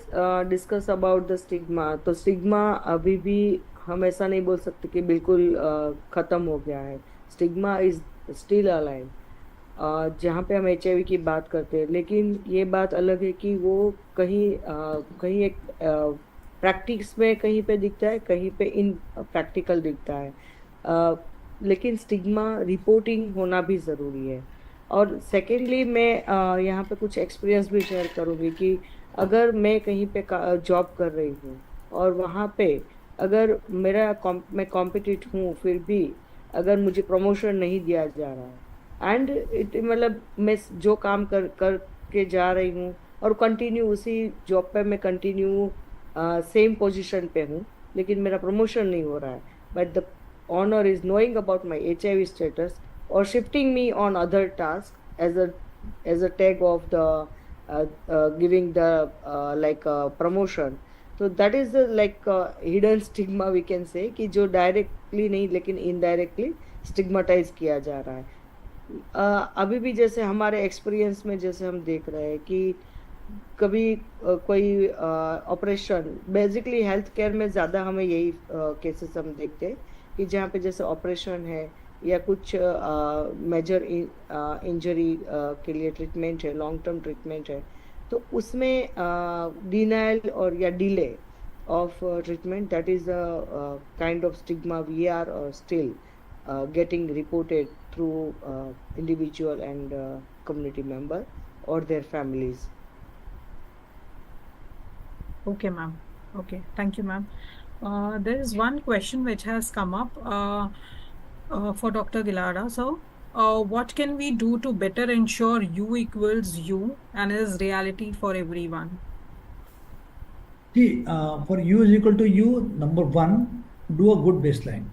discuss about the stigma, तो stigma अभी भी हम ऐसा नहीं बोल सकते कि बिल्कुल खत्म हो गया है. Stigma is still alive. जहाँ पे हम HIV की बात करते हैं, लेकिन ये बात अलग है कि वो कहीं एक प्रैक्टिस में कहीं पे दिखता है, कहीं पे इन प्रैक्टिकल दिखता है. लेकिन स्टिग्मा रिपोर्टिंग होना भी ज़रूरी है. और सेकेंडली मैं यहाँ पे कुछ एक्सपीरियंस भी शेयर करूँगी कि अगर मैं कहीं पे जॉब कर रही हूँ और वहाँ पे अगर मैं कॉम्पिटिट हूँ, फिर भी अगर मुझे प्रमोशन नहीं दिया जा रहा है एंड इट मतलब मैं जो काम के जा रही हूँ और कंटिन्यू उसी जॉब पे मैं कंटिन्यू सेम पोजीशन पे हूँ, लेकिन मेरा प्रमोशन नहीं हो रहा है, but the honour is knowing about my HIV status और shifting me on other task as a tag of the giving the like promotion. तो that is like hidden stigma we can say, कि जो directly नहीं लेकिन indirectly stigmatise किया जा रहा है। अभी भी जैसे हमारे एक्सपीरियंस में जैसे हम देख रहे हैं कि कभी कोई ऑपरेशन, बेसिकली हेल्थ केयर में ज़्यादा हमें यही केसेस हम देखते हैं कि जहाँ पे जैसे ऑपरेशन है या कुछ मेजर इंजरी के लिए ट्रीटमेंट है, लॉन्ग टर्म ट्रीटमेंट है, तो उसमें डिनाइल और या delay of treatment, that is a kind of stigma we are still getting reported through individual and community member or their families. Okay, ma'am. Okay, thank you, ma'am. There is one question which has come up for Dr. Gilada. So, what can we do to better ensure U equals U and is reality for everyone? See, for U is equal to U, number one, do a good baseline.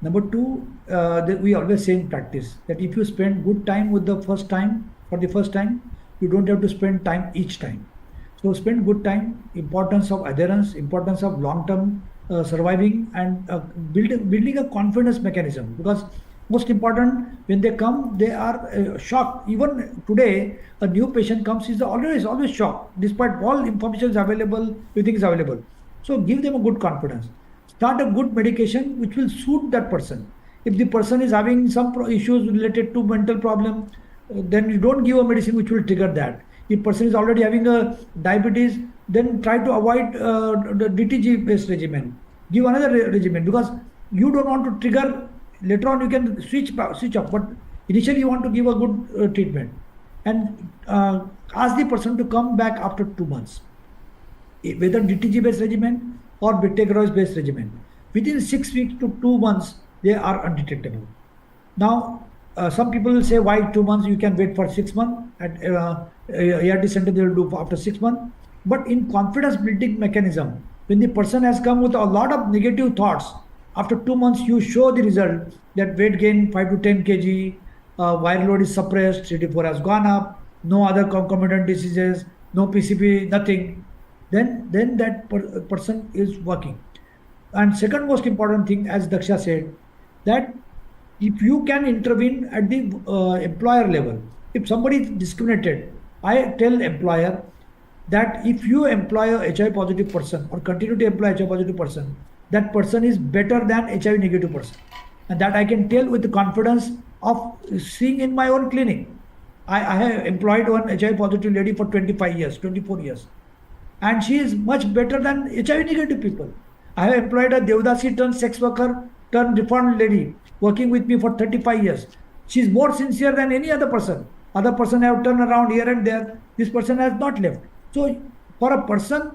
Number two, that we always say in practice that if you spend good time with the first time, for the first time, you don't have to spend time each time. So spend good time, importance of adherence, importance of long-term surviving, and building a confidence mechanism. Because most important, when they come, they are shocked. Even today, a new patient comes, is always shocked, despite all information is available, everything is available. So give them a good confidence. Start a good medication which will suit that person. If the person is having some issues related to mental problem, then you don't give a medicine which will trigger that. If person is already having a diabetes, then try to avoid the DTG based regimen. Give another regimen, because you don't want to trigger. Later on you can switch up, but initially you want to give a good treatment, and ask the person to come back after 2 months, whether DTG based regimen or beta based regimen. Within 6 weeks to 2 months, they are undetectable. Now, some people will say, why 2 months? You can wait for 6 months. At ART center, they will do after 6 months. But in confidence building mechanism, when the person has come with a lot of negative thoughts, after 2 months, you show the result that weight gain 5 to 10 kg, viral load is suppressed, CD4 has gone up, no other concomitant diseases, no PCP, nothing. Then that person is working. And second most important thing, as Daksha said, that if you can intervene at the employer level, if somebody is discriminated, I tell employer that if you employ a HIV positive person or continue to employ HIV positive person, that person is better than HIV negative person. And that I can tell with the confidence of seeing in my own clinic. I have employed one HIV positive lady for 25 years, 24 years, and she is much better than HIV negative people. I have employed a Devdasi turned sex worker turned reformed lady working with me for 35 years. She is more sincere than any other person. Other person have turned around here and there. This person has not left. So for a person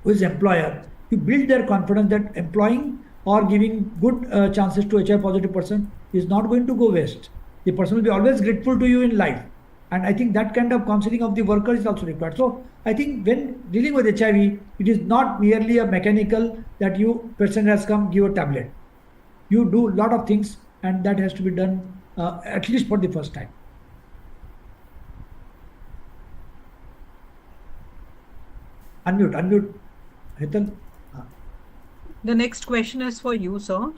who is employer, you build their confidence that employing or giving good chances to HIV positive person is not going to go waste. The person will be always grateful to you in life. And I think that kind of counseling of the worker is also required. So I think when dealing with HIV, it is not merely a mechanical that you person has come, give a tablet. You do a lot of things, and that has to be done at least for the first time. Unmute, Hital. The next question is for you, sir.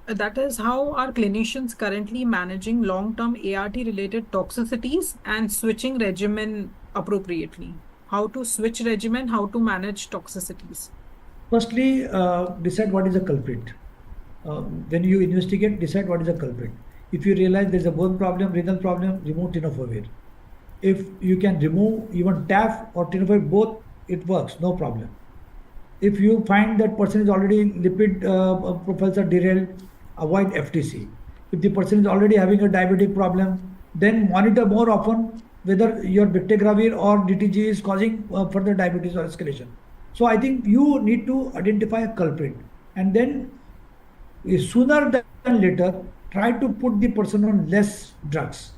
That is, how are clinicians currently managing long-term ART related toxicities and switching regimen appropriately? How to switch regimen, how to manage toxicities? Firstly, decide what is the culprit. When you investigate, decide what is the culprit. If you realize there is a bone problem, renal problem, remove tenofovir. If you can remove even TAF or tenofovir, both, it works, no problem. If you find that person is already lipid profiles are derailed, avoid FTC. If the person is already having a diabetic problem, then monitor more often whether your bictegravir or DTG is causing further diabetes or escalation. So I think you need to identify a culprit, and then sooner than later try to put the person on less drugs.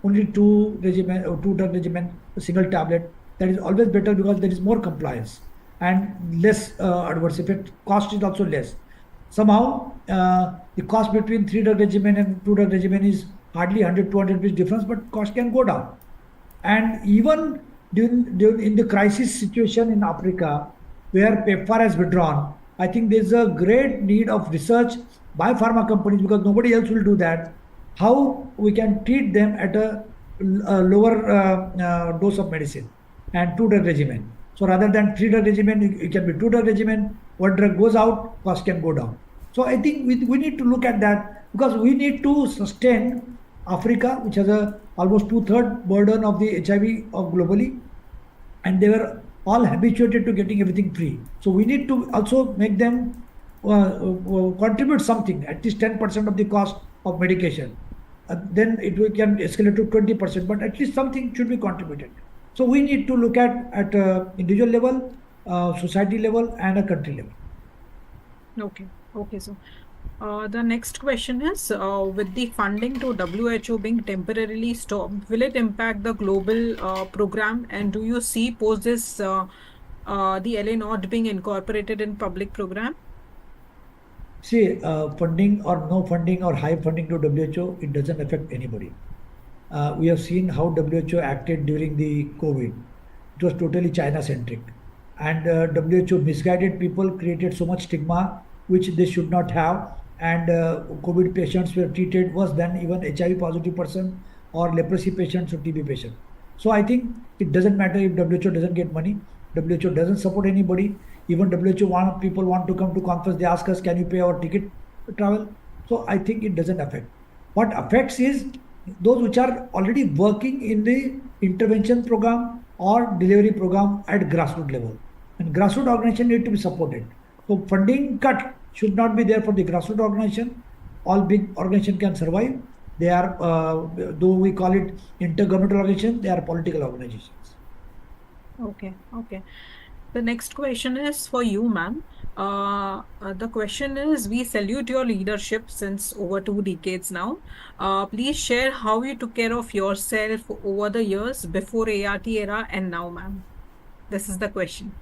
only two regimen or two drug regimen, a single tablet. That is always better because there is more compliance and less adverse effect. Cost is also less. Somehow, the cost between three drug regimen and two drug regimen is hardly 100 200 rupees difference, but cost can go down. And even during in the crisis situation in Africa, where PEPFAR has withdrawn, I think there's a great need of research by pharma companies because nobody else will do that. How we can treat them at a lower dose of medicine and two drug regimen. So rather than three drug regimen, it can be two drug regimen. One drug goes out, cost can go down. So I think we need to look at that because we need to sustain Africa, which has a almost two-third burden of the HIV of globally, and they were all habituated to getting everything free. So we need to also make them contribute something, at least 10% of the cost of medication. Then it we can escalate to 20%, but at least something should be contributed. So we need to look at individual level, society level, and a country level. Okay. Okay. So the next question is with the funding to WHO being temporarily stopped, will it impact the global program? And do you see post this the LA not being incorporated in public program? See, funding or no funding or high funding to WHO, it doesn't affect anybody. We have seen how WHO acted during the COVID. It was totally China centric. And WHO misguided people, created so much stigma, which they should not have. And COVID patients were treated worse than even HIV positive person or leprosy patients or TB patients. So I think it doesn't matter if WHO doesn't get money. WHO doesn't support anybody. Even WHO people want to come to conference. They ask us, can you pay our ticket to travel? So I think it doesn't affect. What affects is those which are already working in the intervention program or delivery program at grassroots level. And grassroots organization need to be supported. So funding cut should not be there for the grassroots organization. All big organization can survive. They are, though we call it intergovernmental organization, they are political organizations. Okay. Okay. The next question is for you, ma'am. The question is, we salute your leadership since over 2 decades now. Please share how you took care of yourself over the years before ART era and now, ma'am. This is the question.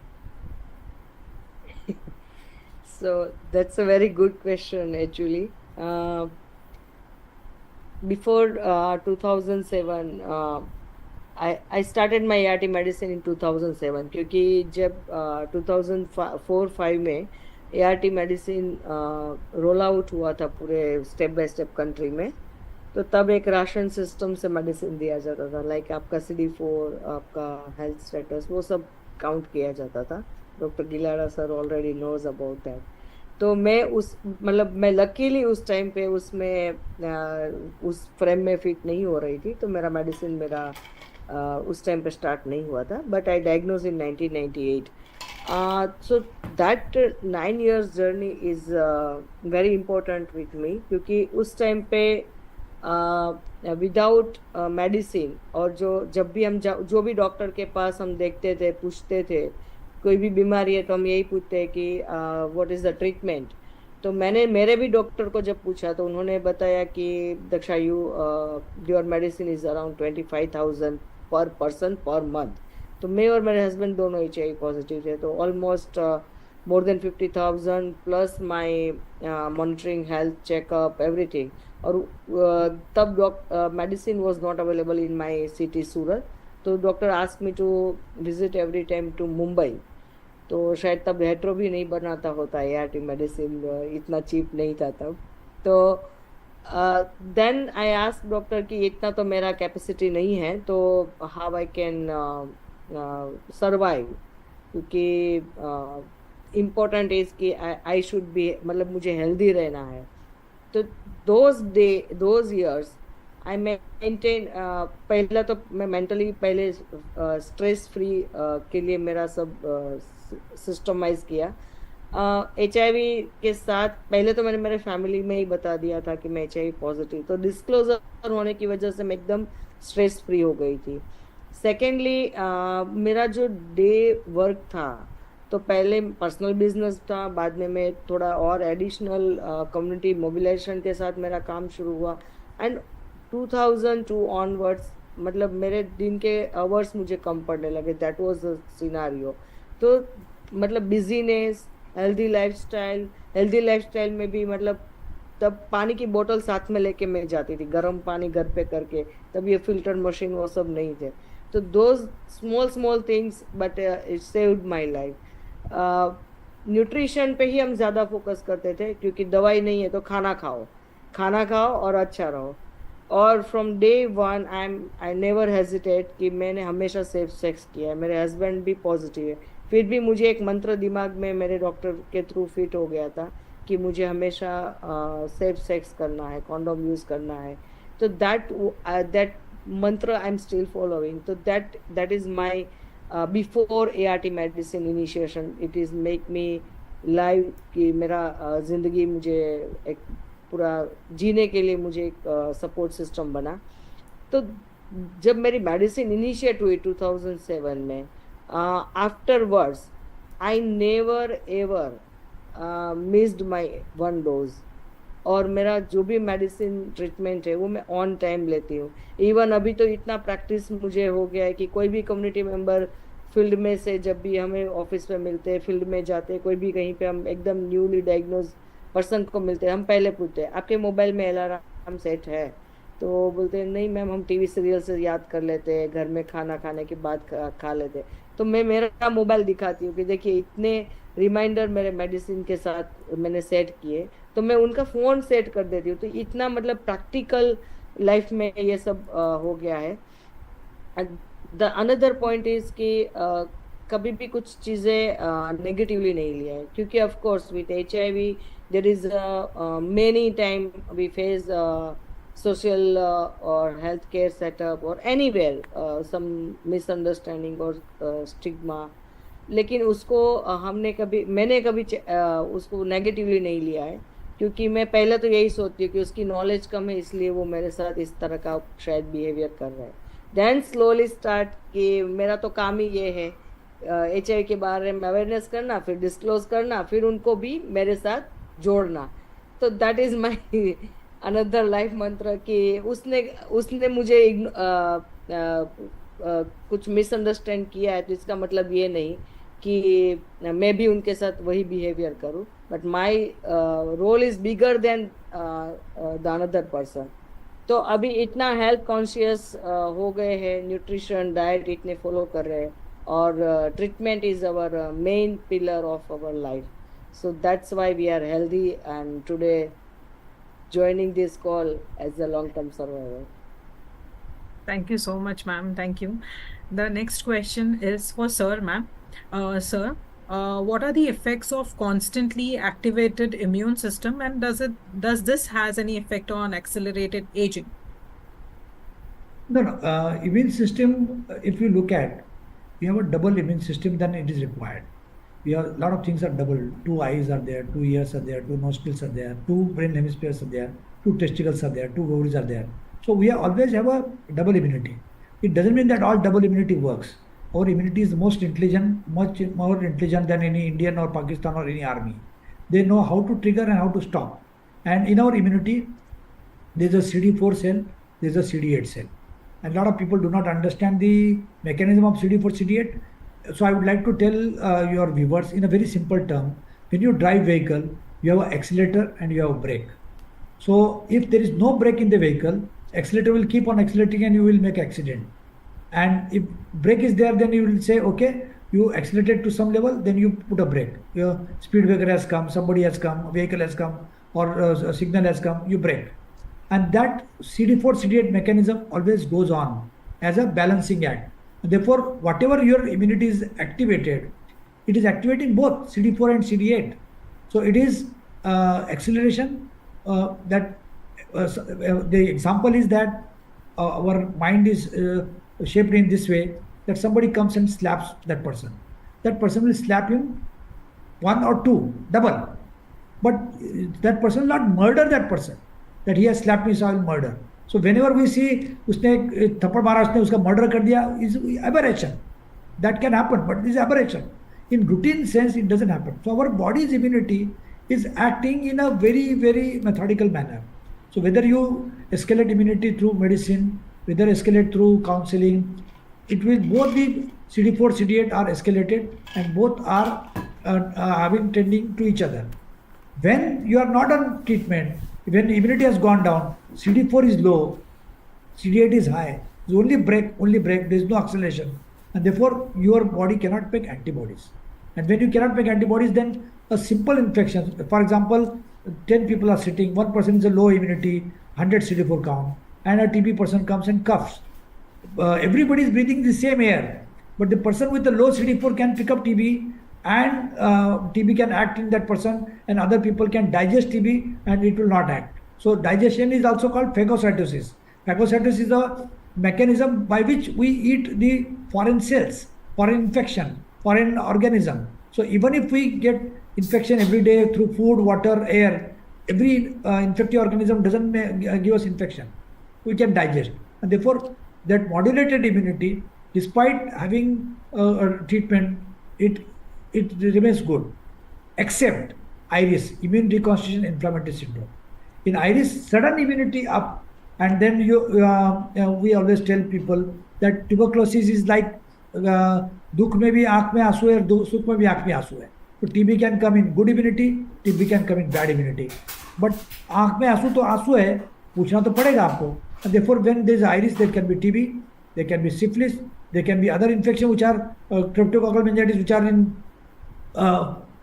So that's a very good question, actually. Before 2007, I started my ART medicine in 2007 क्योंकि जब 2004-5 में ART medicine roll out हुआ था पूरे step by step country में, तो तब एक राशन सिस्टम से मेडिसिन दिया जाता था, लाइक आपका CD4, आपका हेल्थ स्टेटस, वो सब काउंट किया जाता था. Doctor Gilada sir already knows about that. तो मैं मैं लकीली उस टाइम पे उसमें उस फ्रेम में फिट नहीं हो रही थी, तो मेरा मेडिसिन उस टाइम पे स्टार्ट नहीं हुआ था. But I diagnose in 1998. So that 9 years journey is very important with me, क्योंकि उस टाइम पे विदाउट मेडिसिन, और जब भी हम जो भी डॉक्टर के पास हम देखते थे, पूछते थे कोई भी बीमारी है, तो हम यही पूछते हैं कि व्हाट इज़ द ट्रीटमेंट. तो मैंने मेरे भी डॉक्टर को जब पूछा तो उन्होंने बताया कि Daksha your medicine is around 25,000 पर पर्सन पर मंथ. तो मैं और मेरे हस्बैंड दोनों HIV पॉजिटिव थे, तो almost more than 50,000 plus my monitoring, health checkup, everything. और तब medicine was not available in my city Surat, तो doctor ask me to visit every time to Mumbai. तो शायद तब हेट्रो भी नहीं बनाता होता, ART मेडिसिन इतना चीप नहीं था तब. तो देन आई आस्क डॉक्टर कि इतना तो मेरा कैपेसिटी नहीं है, तो हाउ आई कैन सर्वाइव, क्योंकि इम्पोर्टेंट इज कि आई शुड बी, मुझे हेल्दी रहना है. तो दोज ईयर्स आई मेंटेन, पहला तो मैं मेंटली पहले स्ट्रेस फ्री के लिए मेरा सब सिस्टमाइज किया. HIV के साथ पहले तो मैंने मेरे फैमिली में ही बता दिया था कि मैं HIV पॉजिटिव, तो डिस्क्लोजर होने की वजह से मैं एकदम स्ट्रेस फ्री हो गई थी. सेकेंडली मेरा जो डे वर्क था, तो पहले पर्सनल बिजनेस था, बाद में मैं थोड़ा और एडिशनल कम्युनिटी मोबिलाइजेशन के साथ मेरा काम शुरू हुआ. एंड 2002 ऑनवर्ड्स मतलब मेरे दिन के आवर्स मुझे कम पड़ने लगे, दैट वाज द सिनारियो। तो मतलब बिजीनेस, हेल्दी लाइफस्टाइल में भी मतलब तब पानी की बोतल साथ में लेके मैं जाती थी, गर्म पानी घर पे करके। तब ये फिल्टर मशीन वो सब नहीं थे। तो those small small things but it saved my life. Nutrition पे ही हम ज्यादा फोकस करते थे, क्योंकि दवाई नहीं है तो खाना खाओ, खाना खाओ और अच्छा रहो। और from day one I never hesitate कि मैंने हमेशा सेफ सेक्स किया है। मेरे हस्बैंड भी पॉजिटिव है, फिर भी मुझे एक मंत्र दिमाग में मेरे डॉक्टर के थ्रू फिट हो गया था कि मुझे हमेशा सेफ सेक्स करना है, कॉन्डोम यूज करना है। तो दैट मंत्र आई एम स्टिल फॉलोइंग। तो that is my before ART medicine initiation, it is make me live कि मेरा जिंदगी मुझे एक पूरा जीने के लिए मुझे एक सपोर्ट सिस्टम बना। तो जब मेरी मेडिसिन इनिशिएट हुई 2007 में, afterwards I never ever missed my one dose. और मेरा जो भी मेडिसिन ट्रीटमेंट है वो मैं ऑन टाइम लेती हूँ। इवन अभी तो इतना प्रैक्टिस मुझे हो गया है कि कोई भी कम्युनिटी मेंबर फील्ड में से जब भी हमें ऑफिस में मिलते हैं, फील्ड में जाते हैं, कोई भी कहीं पे हम एकदम न्यूली डायग्नोज पर्सन को मिलते हैं, हम पहले पूछते हैं आपके मोबाइल में अलार्म सेट है? तो वो बोलते हैं नहीं मैम, हम टीवी सीरियल से याद कर लेते हैं, घर में खाना खाने के बाद खा लेते हैं। तो मैं मेरा मोबाइल दिखाती हूँ कि देखिए इतने रिमाइंडर मेरे मेडिसिन के साथ मैंने सेट किए। तो मैं उनका फोन सेट कर देती हूँ। तो इतना मतलब प्रैक्टिकल लाइफ में ये सब हो गया है। द अनदर पॉइंट इज कि कभी भी कुछ चीजें नेगेटिवली नहीं लिया है, क्योंकि of course with HIV there is many time we face social or healthcare setup or anywhere some misunderstanding और stigma। लेकिन उसको मैंने कभी उसको नेगेटिवली नहीं लिया है, क्योंकि मैं पहले तो यही सोचती हूँ कि उसकी नॉलेज कम है इसलिए वो मेरे साथ इस तरह का शायद बिहेवियर कर रहा है। देन स्लोली स्टार्ट कि मेरा तो काम ही ये है HIV के बारे में अवेयरनेस करना, फिर डिस्क्लोज करना, फिर उनको भी मेरे साथ जोड़ना। तो that is my another life मंत्र कि उसने उसने मुझे कुछ मिसअंडरस्टैंड किया है तो इसका मतलब ये नहीं कि मैं भी उनके साथ वही बिहेवियर करूं, but my role is bigger than the another person. तो अभी इतना हेल्थ कॉन्शियस हो गए हैं, न्यूट्रिशन डाइट इतने फॉलो कर रहे हैं, और treatment is our main pillar of our life. So that's why we are healthy and today joining this call as a long term survivor. Thank you so much, ma'am. Thank you. The next question is for sir, ma'am. Sir, what are the effects of constantly activated immune system, and does this has any effect on accelerated aging? No, no. Immune system, if you look at, we have a double immune system, then it is required. We have a lot of things are double. Two eyes are there, 2 ears are there, two nostrils are there, two brain hemispheres are there, two testicles are there, two ovaries are there. So we always have a double immunity. It doesn't mean that all double immunity works. Our immunity is most intelligent, much more intelligent than any Indian or Pakistan or any army. They know how to trigger and how to stop. And in our immunity, there's a CD4 cell, there's a CD8 cell. And a lot of people do not understand the mechanism of CD4, CD8. So I would like to tell your viewers in a very simple term, when you drive vehicle, you have an accelerator and you have a brake. So if there is no brake in the vehicle, accelerator will keep on accelerating and you will make accident. And if brake is there, then you will say, okay, you accelerated to some level, then you put a brake. Your speed breaker has come, somebody has come, a vehicle has come, or a signal has come, you brake. And that CD4, CD8 mechanism always goes on as a balancing act. Therefore, whatever your immunity is activated, it is activating both CD4 and CD8. So it is acceleration the example is that our mind is shaped in this way that somebody comes and slaps that person. That person will slap him one or two, double. But that person will not murder that person. That he has slapped me, so I will murder. So whenever we see उसने थप्पड़ मारा, उसने उसका murder कर दिया, is aberration. That can happen, but this is aberration. In routine sense, it doesn't happen. So our body's immunity is acting in a very, very methodical manner. So whether you escalate immunity through medicine, whether escalate through counseling, it will both be CD4, CD8 are escalated and both are having tending to each other. When you are not on treatment, when immunity has gone down, CD4 is low, CD8 is high. It's only break, there is no acceleration. And therefore, your body cannot make antibodies. And when you cannot make antibodies, then a simple infection, for example, 10 people are sitting, one person is a low immunity, 100 CD4 count, and a TB person comes and coughs. Everybody is breathing the same air, but the person with the low CD4 can pick up TB, and TB can act in that person, and other people can digest TB and it will not act. So digestion is also called phagocytosis. Phagocytosis is a mechanism by which we eat the foreign cells, foreign infection, foreign organism. So even if we get infection every day through food, water, air, every infective organism doesn't give us infection. We can digest, and therefore that modulated immunity, despite having a treatment, it remains good, except iris, immune reconstitution inflammatory syndrome. In iris, sudden immunity up, and then we always tell people that tuberculosis is like दुख में भी आंख में आंसू है और सुख में भी आंख में आंसू है. तो TB can come in good immunity, TB can come in bad immunity. But आंख में आंसू तो आंसू है, पूछना तो पड़ेगा आपको. And therefore, when there is iris, there can be TB, there can be syphilis, there can be other infections which are cryptococcal meningitis, which are in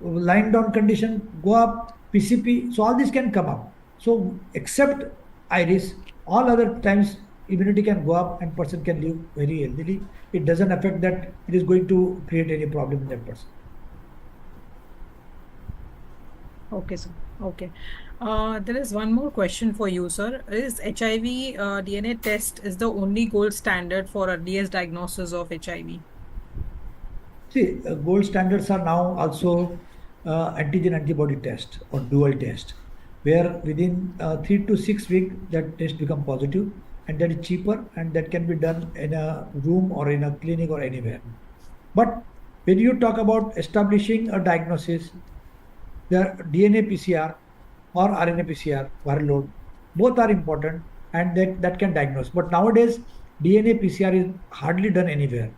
lying down condition, go up, PCP. So all this can come up. So except iris, all other times immunity can go up and person can live very healthily. It doesn't affect that it is going to create any problem in that person. Okay, sir. Okay. There is one more question for you, sir. Is HIV DNA test is the only gold standard for earliest diagnosis of HIV? See, gold standards are now also antigen antibody test or dual test, where within 3 to 6 weeks that test become positive, and that is cheaper, and that can be done in a room or in a clinic or anywhere. But when you talk about establishing a diagnosis, the DNA PCR or RNA PCR, viral load, both are important, and that can diagnose. But nowadays, DNA PCR is hardly done anywhere.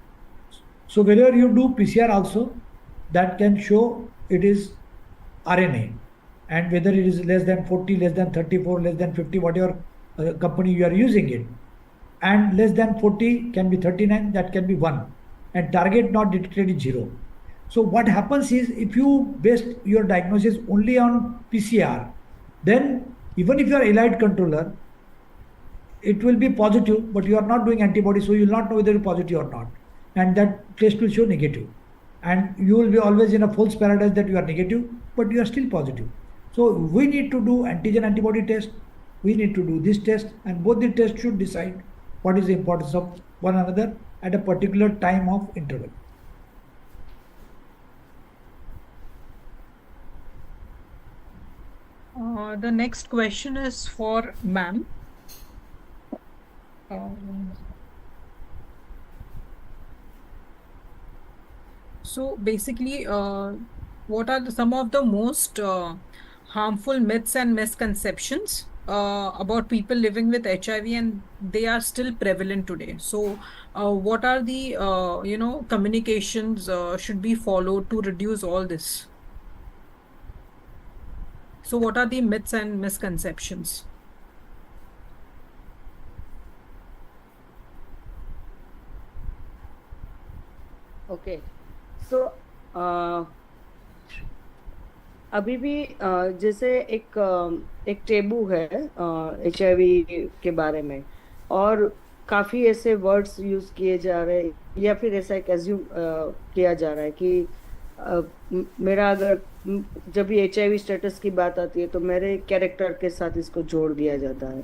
So whenever you do PCR also, that can show it is RNA, and whether it is less than 40, less than 34, less than 50, whatever company you are using it, and less than 40 can be 39, that can be 1, and target not detected is 0. So what happens is, if you base your diagnosis only on PCR, then even if you are elite controller, it will be positive, but you are not doing antibodies, so you will not know whether it is positive or not, and that test will show negative, and you will be always in a false paradise that you are negative, but you are still positive. So we need to do antigen antibody test, we need to do this test, and both the tests should decide what is the importance of one another at a particular time of interval. The next question is for ma'am. So basically, what are some of the most harmful myths and misconceptions about people living with HIV, and they are still prevalent today? So what are the communications should be followed to reduce all this? So what are the myths and misconceptions? Okay so अभी भी जैसे एक taboo है HIV के बारे में, और काफ़ी ऐसे वर्ड्स यूज़ किए जा रहे हैं, या फिर ऐसा एक एज्यूम किया जा रहा है कि मेरा अगर जब भी HIV स्टेटस की बात आती है तो मेरे कैरेक्टर के साथ इसको जोड़ दिया जाता है,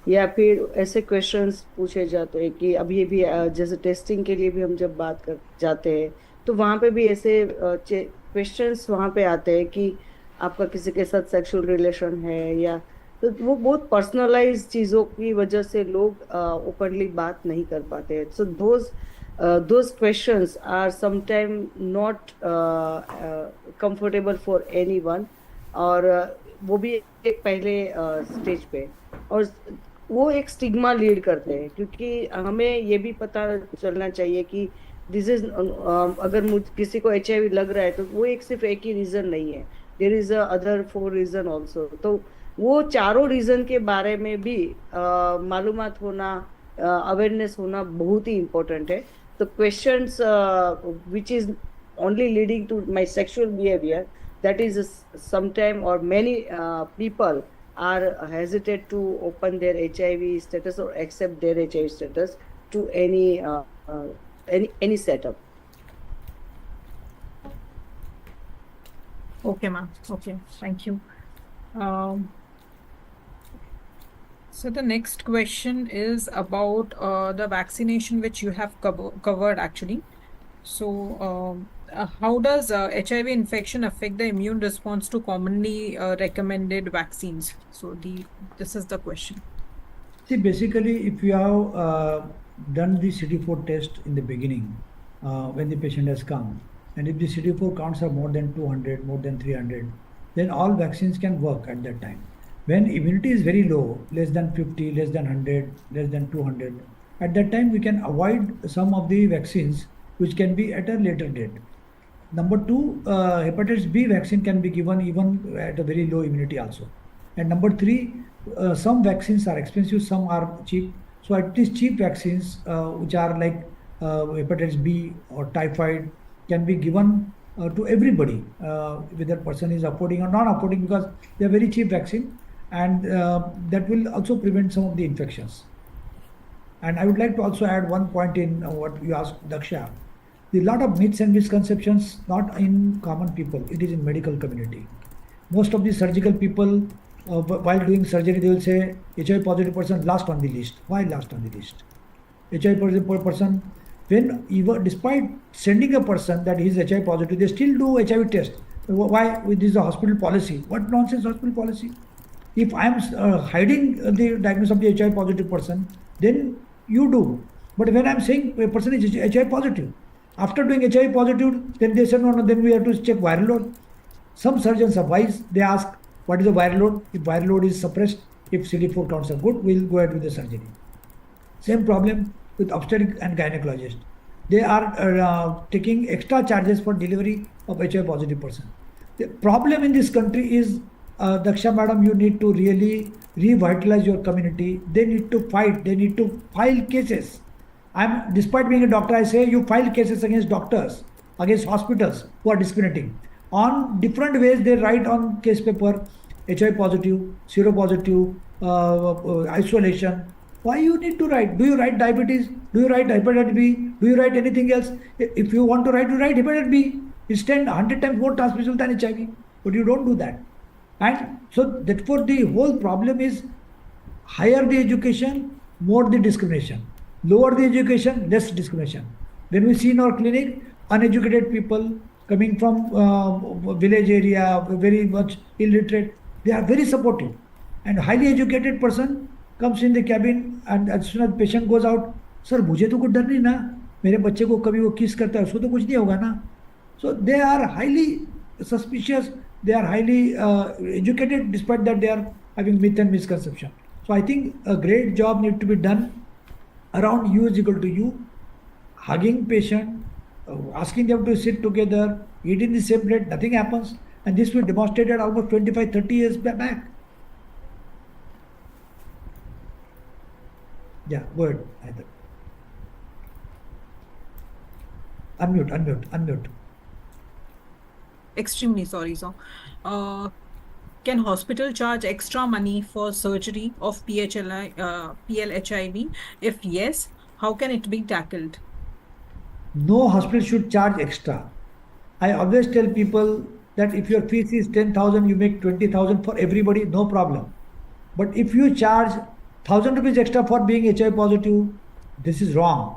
या फिर ऐसे क्वेश्चंस पूछे जाते हैं कि अभी भी जैसे टेस्टिंग के लिए भी हम जब बात कर जाते हैं तो वहाँ पे भी ऐसे क्वेश्चंस वहाँ पे आते हैं कि आपका किसी के साथ सेक्सुअल रिलेशन है, या तो वो बहुत पर्सनलाइज चीज़ों की वजह से लोग ओपनली बात नहीं कर पाते हैं. सो those questions are sometimes not comfortable for anyone, or वो भी एक पहले स्टेज पे, और वो एक स्टिग्मा लीड करते हैं, क्योंकि हमें ये भी पता चलना चाहिए कि दिस इज, अगर मुझ किसी को HIV लग रहा है तो वो एक सिर्फ एक ही रीजन नहीं है, there is other 4 reason also. तो वो चारों रीजन के बारे में भी मालूमात होना, अवेयरनेस होना बहुत ही इम्पोर्टेंट है। तो questions which is only leading to my sexual behavior, that is sometime or many people are hesitate to open their HIV status or accept their HIV status to any setup. Okay, ma'am. Okay, thank you. Um, so the next question is about the vaccination which you have covered actually. So, how does HIV infection affect the immune response to commonly recommended vaccines? So, this is the question. See, basically, if you have done the CD4 test in the beginning, when the patient has come, and if the CD4 counts are more than 200, more than 300, then all vaccines can work at that time. When immunity is very low, less than 50, less than 100, less than 200, at that time we can avoid some of the vaccines which can be at a later date. Number two, hepatitis B vaccine can be given even at a very low immunity also. And number three, some vaccines are expensive, some are cheap. So at least cheap vaccines, which are like hepatitis B or typhoid, can be given to everybody, whether person is affording or not affording, because they are very cheap vaccine, and that will also prevent some of the infections. And I would like to also add one point in what you asked, Daksha. There are a lot of myths and misconceptions, not in common people, it is in medical community. Most of the surgical people, while doing surgery, they will say HIV positive person last on the list. Why last on the list? HIV positive person, when even despite sending a person that he is HIV positive, they still do HIV test. Why? This is a hospital policy. What nonsense hospital policy? If I am hiding the diagnosis of the HIV positive person, then you do. But when I am saying a person is HIV positive, after doing HIV positive, then they say no, no, then we have to check viral load. Some surgeons are wise, they ask what is the viral load. If viral load is suppressed, if CD4 counts are good, we'll go ahead with the surgery. Same problem with obstetric and gynecologist. They are taking extra charges for delivery of HIV positive person. The problem in this country is, Daksha madam, you need to really revitalize your community. They need to fight. They need to file cases. Despite being a doctor, I say you file cases against doctors, against hospitals who are discriminating. On different ways, they write on case paper, HIV positive, seropositive, isolation. Why you need to write? Do you write diabetes? Do you write hepatitis B? Do you write anything else? If you want to write, you write hepatitis B. It's 100 times more transmissible than HIV. But you don't do that. And so therefore the whole problem is higher the education, more the discrimination. Lower the education, less discrimination. When we see in our clinic, uneducated people coming from village area, very much illiterate, they are very supportive. And highly educated person comes in the cabin, and as soon as patient goes out, sir, मुझे तो कुछ डर नहीं ना, मेरे बच्चे को कभी वो किस करता है उसको तो कुछ नहीं होगा ना. So they are highly suspicious, they are highly educated, despite that they are having myth and misconception. So I think a great job need to be done around U is equal to U, hugging patient, asking them to sit together, eat in the same plate, nothing happens. And this we demonstrated almost 25, 30 years back. Yeah, go ahead, Heather. Unmute. Extremely sorry, sir. Can hospital charge extra money for surgery of PLHIV? If yes, how can it be tackled? No hospital should charge extra. I always tell people that if your fees is 10,000, you make 20,000 for everybody, no problem. But if you charge 1,000 rupees extra for being HIV positive, this is wrong.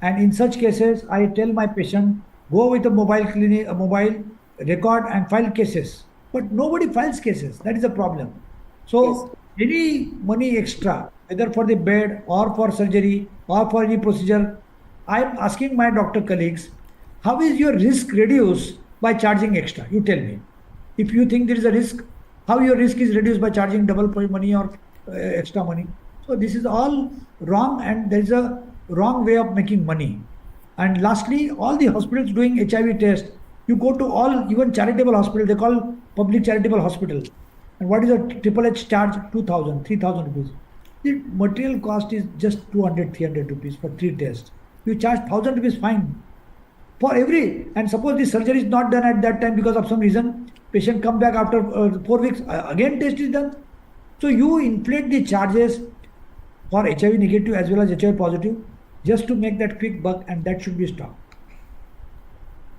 And in such cases, I tell my patient, go with a mobile clinic, a mobile, record and file cases. But nobody files cases. That is the problem. So any money extra, whether for the bed or for surgery or for any procedure, I am asking my doctor colleagues, how is your risk reduced by charging extra? You tell me. If you think there is a risk, how your risk is reduced by charging double money or extra money. So this is all wrong, and there is a wrong way of making money. And lastly, all the hospitals doing HIV test, you go to all, even charitable hospital, they call public charitable hospital. And what is a triple H charge? 2,000, 3,000 rupees. The material cost is just 200, 300 rupees for 3 tests. You charge 1,000 rupees fine for every, and suppose the surgery is not done at that time because of some reason, patient come back after 4 weeks, again test is done. So you inflate the charges for HIV negative as well as HIV positive just to make that quick buck, and that should be stopped.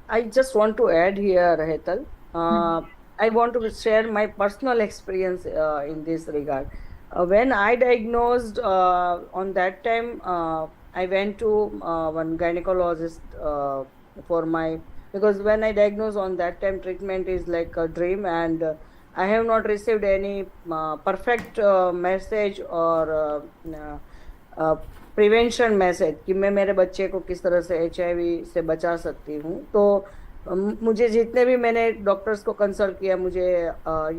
I just want to add here, Hetal. I want to share my personal experience in this regard. When I diagnosed on that time, I went to one gynecologist for my, because when I diagnosed on that time, treatment is like a dream, and I have not received any perfect message or prevention message कि मैं मेरे बच्चे को किस तरह से HIV से बचा सकती हूँ। तो मुझे जितने भी मैंने डॉक्टर्स को कंसल्ट किया, मुझे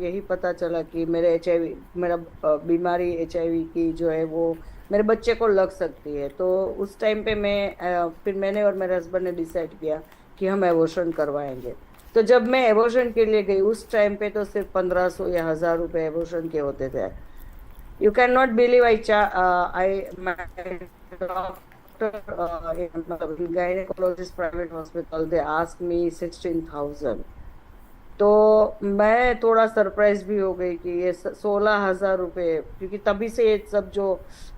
यही पता चला कि मेरे HIV, मेरा बीमारी HIV की जो है वो मेरे बच्चे को लग सकती है। तो उस टाइम पे मैं फिर मैंने और मेरे हस्बैंड ने डिसाइड किया कि हम एबॉर्शन करवाएंगे। तो जब मैं एबॉर्शन के लिए गई उस टाइम पे तो सिर्फ 1500 या 1000 रुपये एबॉर्शन के होते थे। You cannot believe my doctor in gynecologist private hospital, they asked me 16,000. तो मैं थोड़ा सरप्राइज भी हो गई कि ये 16,000 रुपये, क्योंकि तभी से ये सब जो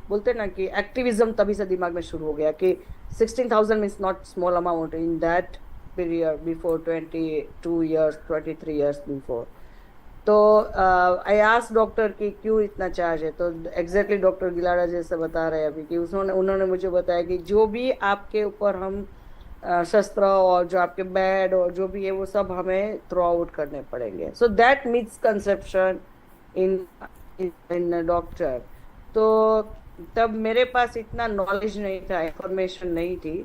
बोलते ना कि एक्टिविज्म तभी से दिमाग में शुरू हो गया कि 16,000 means not small amount in that period before 22 years 23 years before. तो आई आस्क डॉक्टर कि क्यों इतना चार्ज है। तो एग्जैक्टली डॉक्टर गिलाडा जैसे बता रहे हैं अभी कि उन्होंने मुझे बताया कि जो भी आपके ऊपर हम शस्त्र और जो आपके बेड और जो भी है वो सब हमें थ्रो आउट करने पड़ेंगे। So that misconception in doctor. तो तब मेरे पास इतना नॉलेज नहीं था, इंफॉर्मेशन नहीं थी,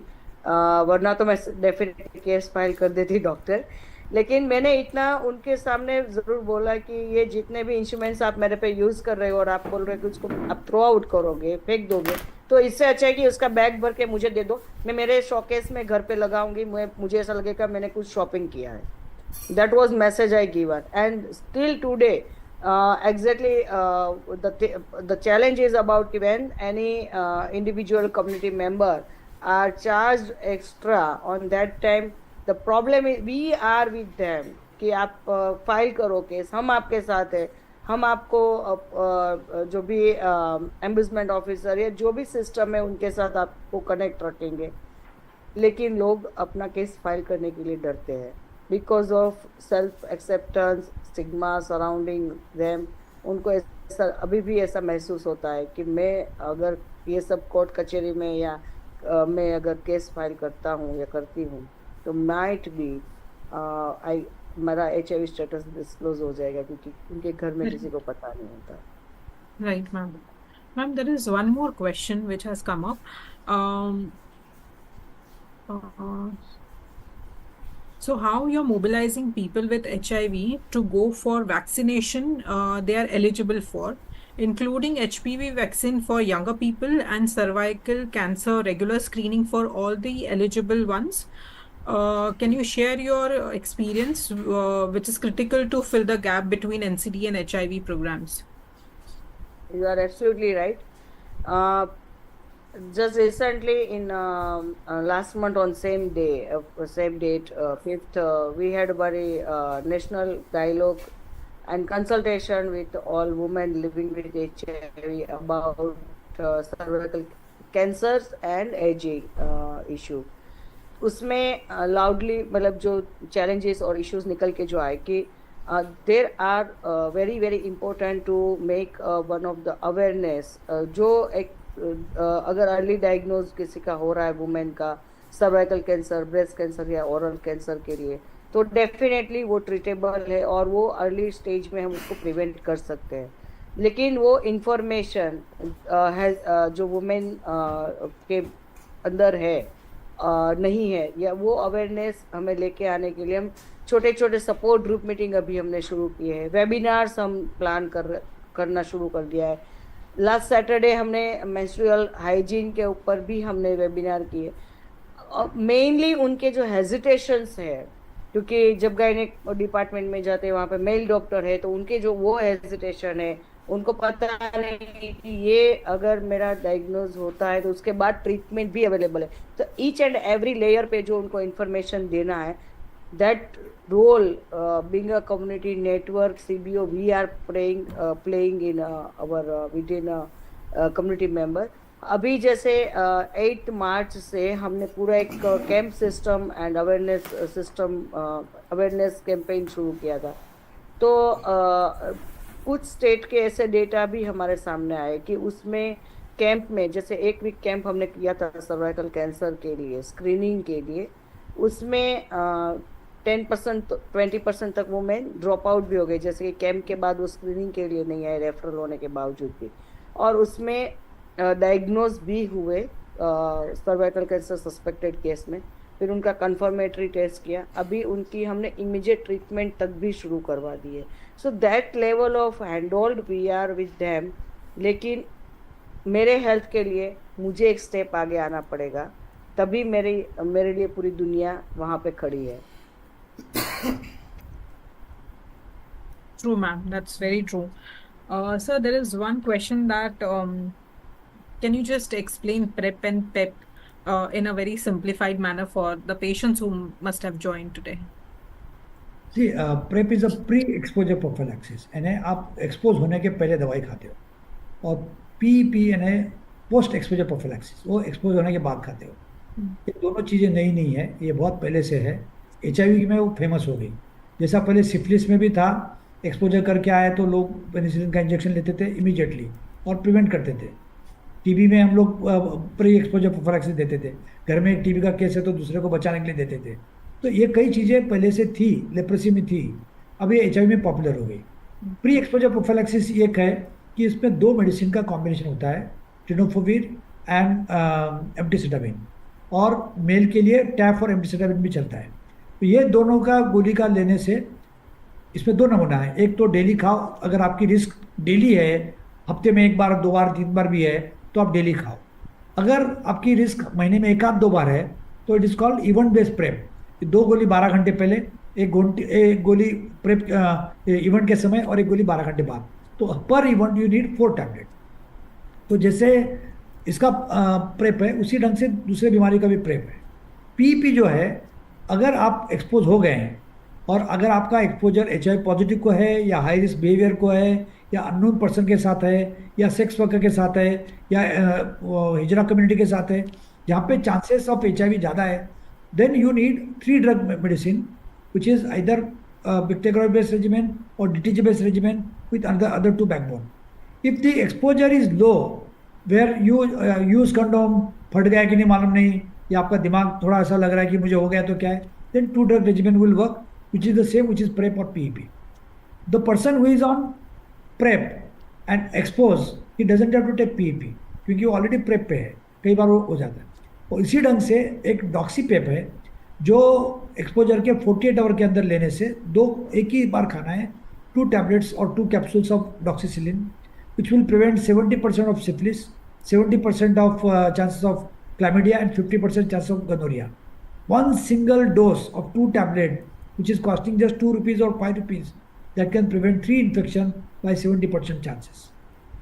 वरना तो मैं डेफिनेटली केस फाइल कर देती डॉक्टर। लेकिन मैंने इतना उनके सामने जरूर बोला कि ये जितने भी इंस्ट्रूमेंट्स आप मेरे पे यूज कर रहे हो और आप बोल रहे हो कि उसको आप थ्रो आउट करोगे, फेंक दोगे, तो इससे अच्छा है कि उसका बैग भर के मुझे दे दो, मैं मेरे शोकेस में घर पे लगाऊंगी, मुझे ऐसा लगेगा मैंने कुछ शॉपिंग किया है। That was message I given and still today exactly the challenge is about when any individual community member are charged extra on that time, the problem is we are with them कि आप file करो case, हम आपके साथ है, हम आपको जो भी एम्बेसमेंट ऑफिसर या जो भी सिस्टम है उनके साथ आपको कनेक्ट रखेंगे। लेकिन लोग अपना केस फाइल करने के लिए डरते हैं because of self acceptance, stigma surrounding them. उनको ऐसा अभी भी ऐसा महसूस होता है कि मैं अगर ये सब कोर्ट कचहरी में या मैं अगर केस फाइल करता हूँ या करती हूँ तो माइट बी मेरा HIV स्टेटस डिस्क्लोज हो जाएगा, क्योंकि उनके घर में किसी को पता नहीं होता। Right, ma'am. Ma'am, there is one more question which has come up. So how you're mobilizing people with HIV to go for vaccination they are eligible for, including HPV vaccine for younger people and cervical cancer regular screening for all the eligible ones. Can you share your experience which is critical to fill the gap between NCD and HIV programs? You are absolutely right. Just recently in last month on same day, same date, 5th, we had a very national dialogue and consultation with all women living with HIV about cervical cancers and aging issue. उसमें loudly मतलब जो challenges और issues निकल के जो आए कि there are very very important to make one of the awareness. जो एक अगर अर्ली डायग्नोज किसी का हो रहा है वुमेन का सर्वाइकल कैंसर, ब्रेस्ट कैंसर या ओरल कैंसर के लिए, तो डेफिनेटली वो ट्रीटेबल है और वो अर्ली स्टेज में हम उसको प्रिवेंट कर सकते हैं। लेकिन वो इंफॉर्मेशन जो वुमेन के अंदर है नहीं है, या वो अवेयरनेस हमें लेके आने के लिए हम छोटे छोटे सपोर्ट ग्रुप मीटिंग अभी हमने शुरू किए हैं, वेबिनार्स हम प्लान करना शुरू कर दिया है। लास्ट सैटरडे हमने मेंस्ट्रुअल हाइजीन के ऊपर भी हमने वेबिनार किए। मेनली उनके जो हेजिटेशंस है, क्योंकि जब गायनेक डिपार्टमेंट में जाते हैं वहां पे मेल डॉक्टर है, तो उनके जो वो हेजिटेशन है, उनको पता नहीं कि ये अगर मेरा डायग्नोज होता है तो उसके बाद ट्रीटमेंट भी अवेलेबल है। तो ईच एंड एवरी लेयर पे जो उनको इन्फॉर्मेशन देना है, that role, being a community network CBO, we are playing in our within community member। अभी जैसे 8 मार्च से हमने पूरा एक camp system and awareness campaign शुरू किया था। तो कुछ स्टेट के ऐसे डेटा भी हमारे सामने आए कि उसमें कैंप में, जैसे 1 वीक कैंप हमने किया था सर्वाइकल कैंसर के लिए स्क्रीनिंग के लिए, उसमें 10% 20% तक वो में ड्रॉप आउट भी हो गए, जैसे कि कैंप के बाद वो स्क्रीनिंग के लिए नहीं आए रेफरल होने के बावजूद भी। और उसमें डायग्नोज भी हुए सर्वाइकल कैंसर सस्पेक्टेड केस में, फिर उनका कंफर्मेटरी टेस्ट किया, अभी उनकी हमने इमीडिएट ट्रीटमेंट तक भी शुरू करवा दी है। So that level of handhold we are with them. लेकिन मेरे हेल्थ के लिए मुझे एक स्टेप आगे आना पड़ेगा, तभी मेरे लिए पूरी दुनिया वहां पे खड़ी है। True, ma'am. That's very true. Sir, there is one question that can you just explain PrEP and PEP in a very simplified manner for the patients who must have joined today? See PrEP is a pre exposure prophylaxis, यानी आप expose होने के पहले दवाई खाते हो। और PP यानी पोस्ट एक्सपोजर प्रोफिलैक्सिस, वो एक्सपोज होने के बाद खाते हो। ये दोनों चीज़ें नई नहीं है, ये बहुत पहले से है। HIV में वो फेमस हो गई। जैसा पहले सिफिलिस में भी था, एक्सपोजर करके आए तो लोग पेनिसिलिन का इंजेक्शन लेते थे इमीडिएटली और प्रिवेंट करते थे। टीबी में हम लोग प्री एक्सपोजर प्रोफिलैक्सिस देते थे, घर में एक टीबी का केस है तो दूसरे को बचाने के लिए देते थे। तो ये कई चीज़ें पहले से थी, लेप्रेसी में थी, अब ये HIV में पॉपुलर हो गई। प्री एक्सपोजर प्रोफिलैक्सिस एक है कि इसमें 2 मेडिसिन का कॉम्बिनेशन होता है, टिनोफोविर एंड एम्प्टीसिटामिन, और मेल के लिए टैफ और एम्प्टीसिटामिन भी चलता है। तो ये दोनों का गोली का लेने से, इसमें 2 नमूना है। एक तो डेली खाओ, अगर आपकी रिस्क डेली है, हफ्ते में 1 बार 2 बार 3 बार भी है तो आप डेली खाओ। अगर आपकी रिस्क महीने में 1 आध 2 बार है तो it is called event based prep. 2 गोली 12 घंटे पहले, एक गोली प्रेप इवेंट के समय और 1 गोली 12 घंटे बाद। तो पर इवेंट यू नीड 4 टैबलेट। तो जैसे इसका प्रेप है, उसी ढंग से दूसरे बीमारी का भी प्रेप है। पीपी जो है, अगर आप एक्सपोज हो गए हैं और अगर आपका एक्सपोजर HIV पॉजिटिव को है या हाई रिस्क बिहेवियर को है या अननोन पर्सन के साथ है या सेक्स वर्कर के साथ है या हिजरा कम्युनिटी के साथ है, जहाँ पे चांसेस ऑफ HIV ज़्यादा है, then you need 3 drug medicine, which is either bictegravir based regimen or DTG based regimen with other 2 backbone. If the exposure is low, where you use condom, फट गया कि नहीं मालूम नहीं, या आपका दिमाग थोड़ा ऐसा लग रहा है कि मुझे हो गया तो क्या है, then 2 drug regimen will work, which is the same, which is PrEP or PEP. The person who is on PrEP and exposed, he doesn't have to take PEP, क्योंकि वो ऑलरेडी PrEP पे है, कई बार वो हो जाता है। और इसी ढंग से एक डॉक्सीपेप है जो एक्सपोजर के 48 आवर के अंदर लेने से एक ही बार खाना है, 2 टैबलेट्स और 2 capsules of doxycycline, which will prevent 70% of syphilis, 70% of chances of chlamydia and 50% chances of gonorrhoea. 1 single dose of 2 tablet, which is costing just 2 rupees or 5 rupees, that can prevent 3 infection by 70% chances.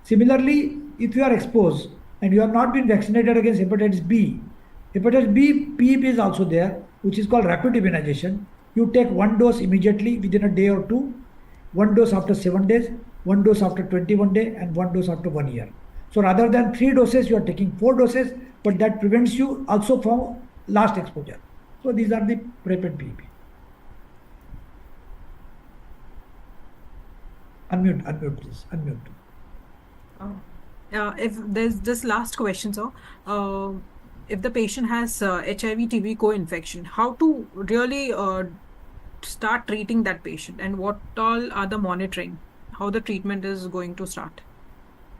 Similarly, if you are exposed and you have not been vaccinated against hepatitis B, hepatitis B PEP is also there, which is called rapid immunization. You take 1 dose immediately within a day or 2, 1 dose after 7 days, 1 dose after 21 days, and 1 dose after 1 year. So rather than 3 doses, you are taking 4 doses, but that prevents you also from last exposure. So these are the PrEP and PEP. Unmute please, unmute. If there's this last question, sir, if the patient has HIV TB co-infection, how to really start treating that patient, and what all are the monitoring, how the treatment is going to start?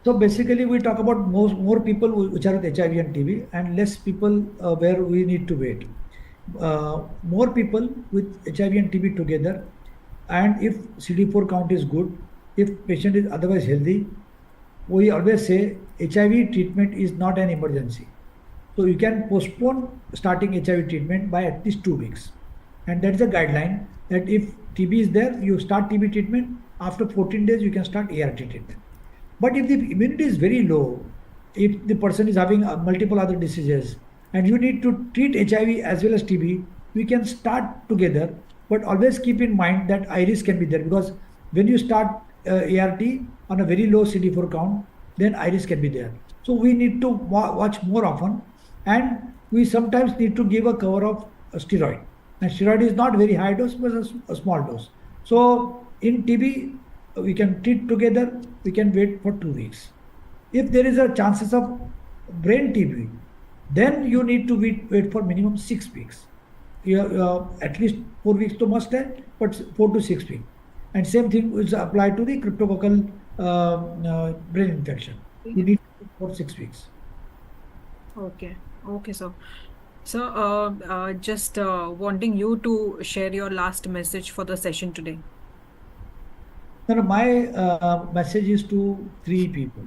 So basically, we talk about more people which are with HIV and TB, and less people where we need to wait. More people with HIV and TB together, and if CD4 count is good, if patient is otherwise healthy, we always say HIV treatment is not an emergency. So you can postpone starting HIV treatment by at least 2 weeks. And that is a guideline that if TB is there, you start TB treatment. After 14 days, you can start ART treatment. But if the immunity is very low, if the person is having multiple other diseases, and you need to treat HIV as well as TB, we can start together. But always keep in mind that iris can be there, because when you start ART on a very low CD4 count, then iris can be there. So we need to watch more often, and we sometimes need to give a cover of a steroid. And steroid is not very high dose, but a small dose. So in TB, we can treat together, we can wait for 2 weeks. If there is a chances of brain TB, then you need to wait for minimum 6 weeks. At least 4 weeks to must have, but 4 to 6 weeks. And same thing is applied to the cryptococcal brain infection. You need to wait for 6 weeks. Okay. Okay, so just wanting you to share your last message for the session today. Now, my message is to three people.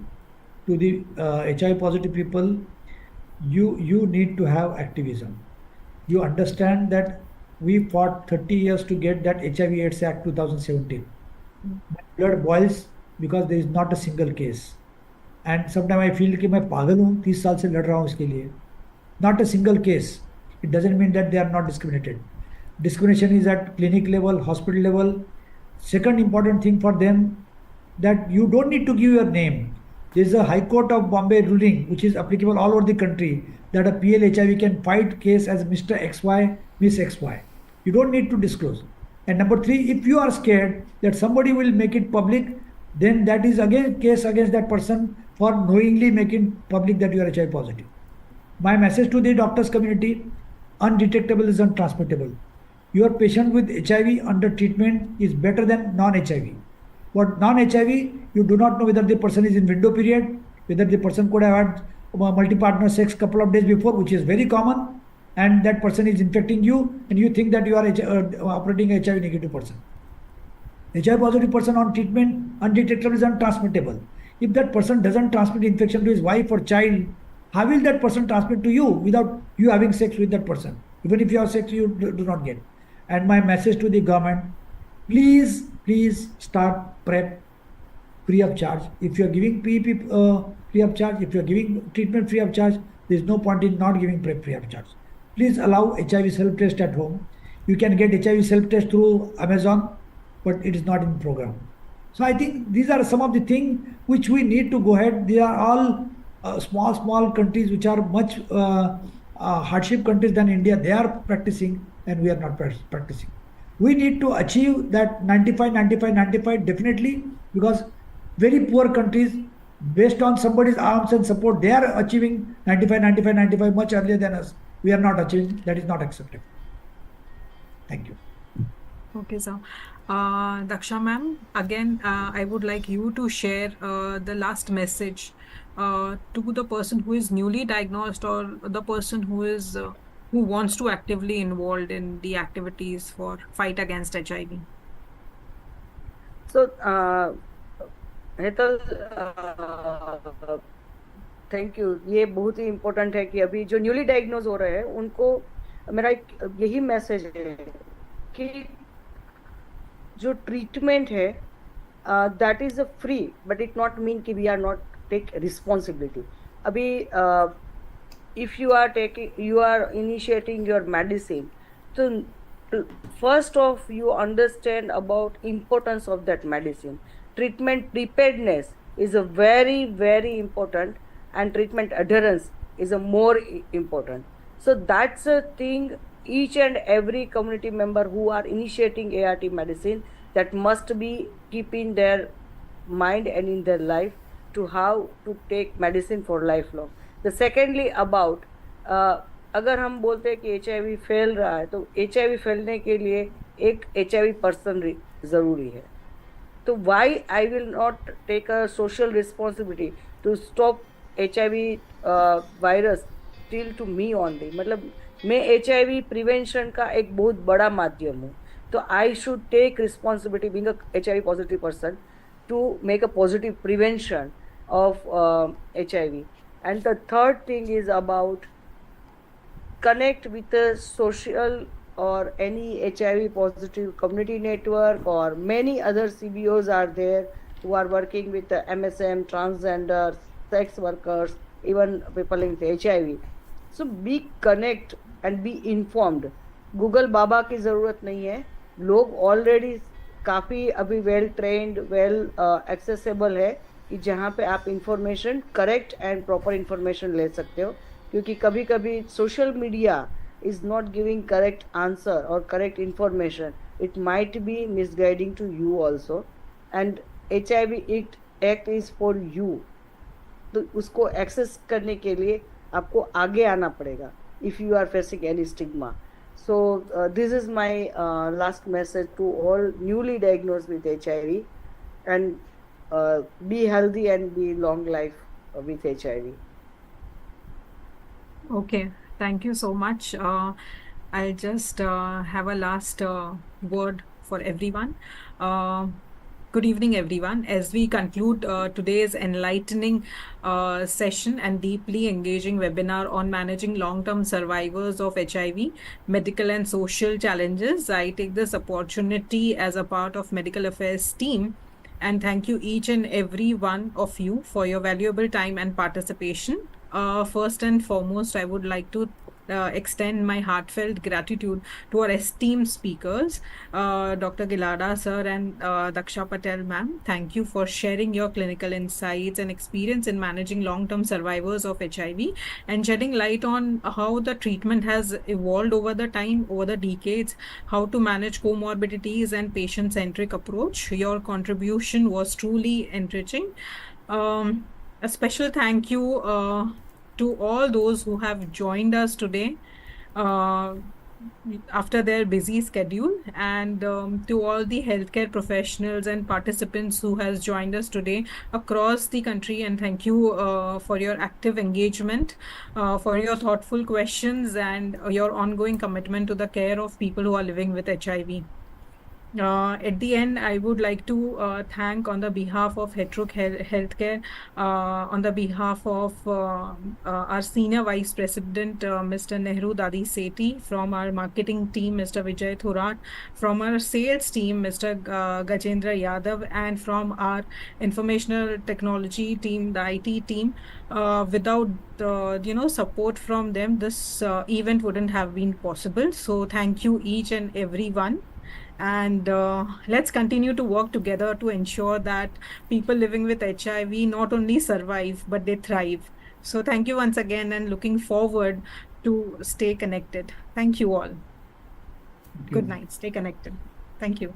To the HIV positive people, you need to have activism. You understand that we fought 30 years to get that HIV/AIDS Act 2017. My blood boils because there is not a single case. And sometimes I feel कि मैं पागल हूँ 30 साल से लड़ रहा हूँ इसके लिए. Not a single case. It doesn't mean that they are not discriminated. Discrimination is at clinic level, hospital level. Second important thing for them, that you don't need to give your name. There is a High Court of Bombay ruling which is applicable all over the country, that a PL-HIV can fight case as Mr. XY, Miss XY. You don't need to disclose. And number three, if you are scared that somebody will make it public, then that is again case against that person for knowingly making public that you are HIV positive. My message to the doctors community, undetectable is untransmittable. Your patient with HIV under treatment is better than non-HIV. But non-HIV, you do not know whether the person is in window period, whether the person could have had multi-partner sex couple of days before, which is very common, and that person is infecting you, and you think that you are operating a HIV negative person. HIV positive person on treatment, undetectable is untransmittable. If that person doesn't transmit infection to his wife or child, how will that person transmit to you without you having sex with that person? Even if you have sex, you do not get. And my message to the government, please start PrEP free of charge. If you are giving PEP free of charge, if you are giving treatment free of charge, there is no point in not giving PrEP free of charge. Please allow HIV self-test at home. You can get HIV self-test through Amazon, but it is not in program. So I think these are some of the things which we need to go ahead. They are all small countries which are much hardship countries than India. They are practicing and we are not practicing. We need to achieve that 95 definitely, because very poor countries, based on somebody's arms and support, they are achieving 95 much earlier than us. We are not achieving. That is not acceptable. Thank you. Okay, so Daksha ma'am, again, I would like you to share the last message to the person who is newly diagnosed, or the person who is who wants to actively involved in the activities for fight against HIV. So, Hetal, thank you. ये बहुत ही important है कि अभी जो newly diagnose हो रहे हैं उनको मेरा यही मैसेज है कि जो ट्रीटमेंट है that is a free, but it not mean कि we are not take responsibility. अभी if you are initiating your medicine, so first off you understand about importance of that medicine. Treatment preparedness is a very important, and treatment adherence is a more important. So that's a thing each and every community member who are initiating ART medicine that must be keeping their mind and in their life to how to take medicine for lifelong. The secondly about अगर हम बोलते हैं कि HIV फैल रहा है, तो HIV फैलने के लिए एक HIV पर्सन ज़रूरी है. तो why I will not take a social responsibility to stop HIV virus till to me only. मतलब मैं HIV प्रिवेंशन का एक बहुत बड़ा माध्यम हूँ. तो I should take responsibility being a HIV positive person to make a positive prevention of HIV. And the third thing is about connect with the social or any HIV positive community network, or many other CBOs are there who are working with the MSM, transgender, sex workers, even people with HIV. So be connect and be informed. Google बाबा की जरूरत नहीं है. लोग already काफी अभी well trained, well accessible है कि जहाँ पे आप information correct and proper information ले सकते हो. क्योंकि कभी कभी social media is not giving correct answer or correct information. It might be misguiding to you also. And HIV act is for you. तो उसको एक्सेस करने के लिए आपको आगे आना पड़ेगा if you are facing any stigma. So this is my last message to all newly diagnosed with HIV. And be healthy and be long life with HIV. Okay, thank you so much. I'll just have a last word for everyone. Uh, Good evening, everyone. As we conclude today's enlightening session and deeply engaging webinar on managing long-term survivors of HIV, medical and social challenges, I take this opportunity as a part of Medical Affairs team and thank you each and every one of you for your valuable time and participation. First and foremost, I would like to extend my heartfelt gratitude to our esteemed speakers, Dr. Gilada sir and Daksha Patel ma'am. Thank you for sharing your clinical insights and experience in managing long-term survivors of HIV and shedding light on how the treatment has evolved over the time, over the decades, how to manage comorbidities and patient-centric approach. Your contribution was truly enriching. A special thank you to all those who have joined us today uh, after their busy schedule, and to all the healthcare professionals and participants who has joined us today across the country. And thank you for your active engagement, for your thoughtful questions, and your ongoing commitment to the care of people who are living with HIV. At the end, I would like to thank on the behalf of Healthcare, on the behalf of our Senior Vice President, Mr. Nehru Dadi Sethi, from our marketing team, Mr. Vijay Thorat, from our sales team, Mr. Gajendra Yadav, and from our informational technology team, the IT team. Without support from them, this event wouldn't have been possible. So thank you each and every one. And let's continue to work together to ensure that people living with HIV not only survive, but they thrive. So thank you once again and looking forward to stay connected. Thank you all. Thank you. Good night. Stay connected. Thank you.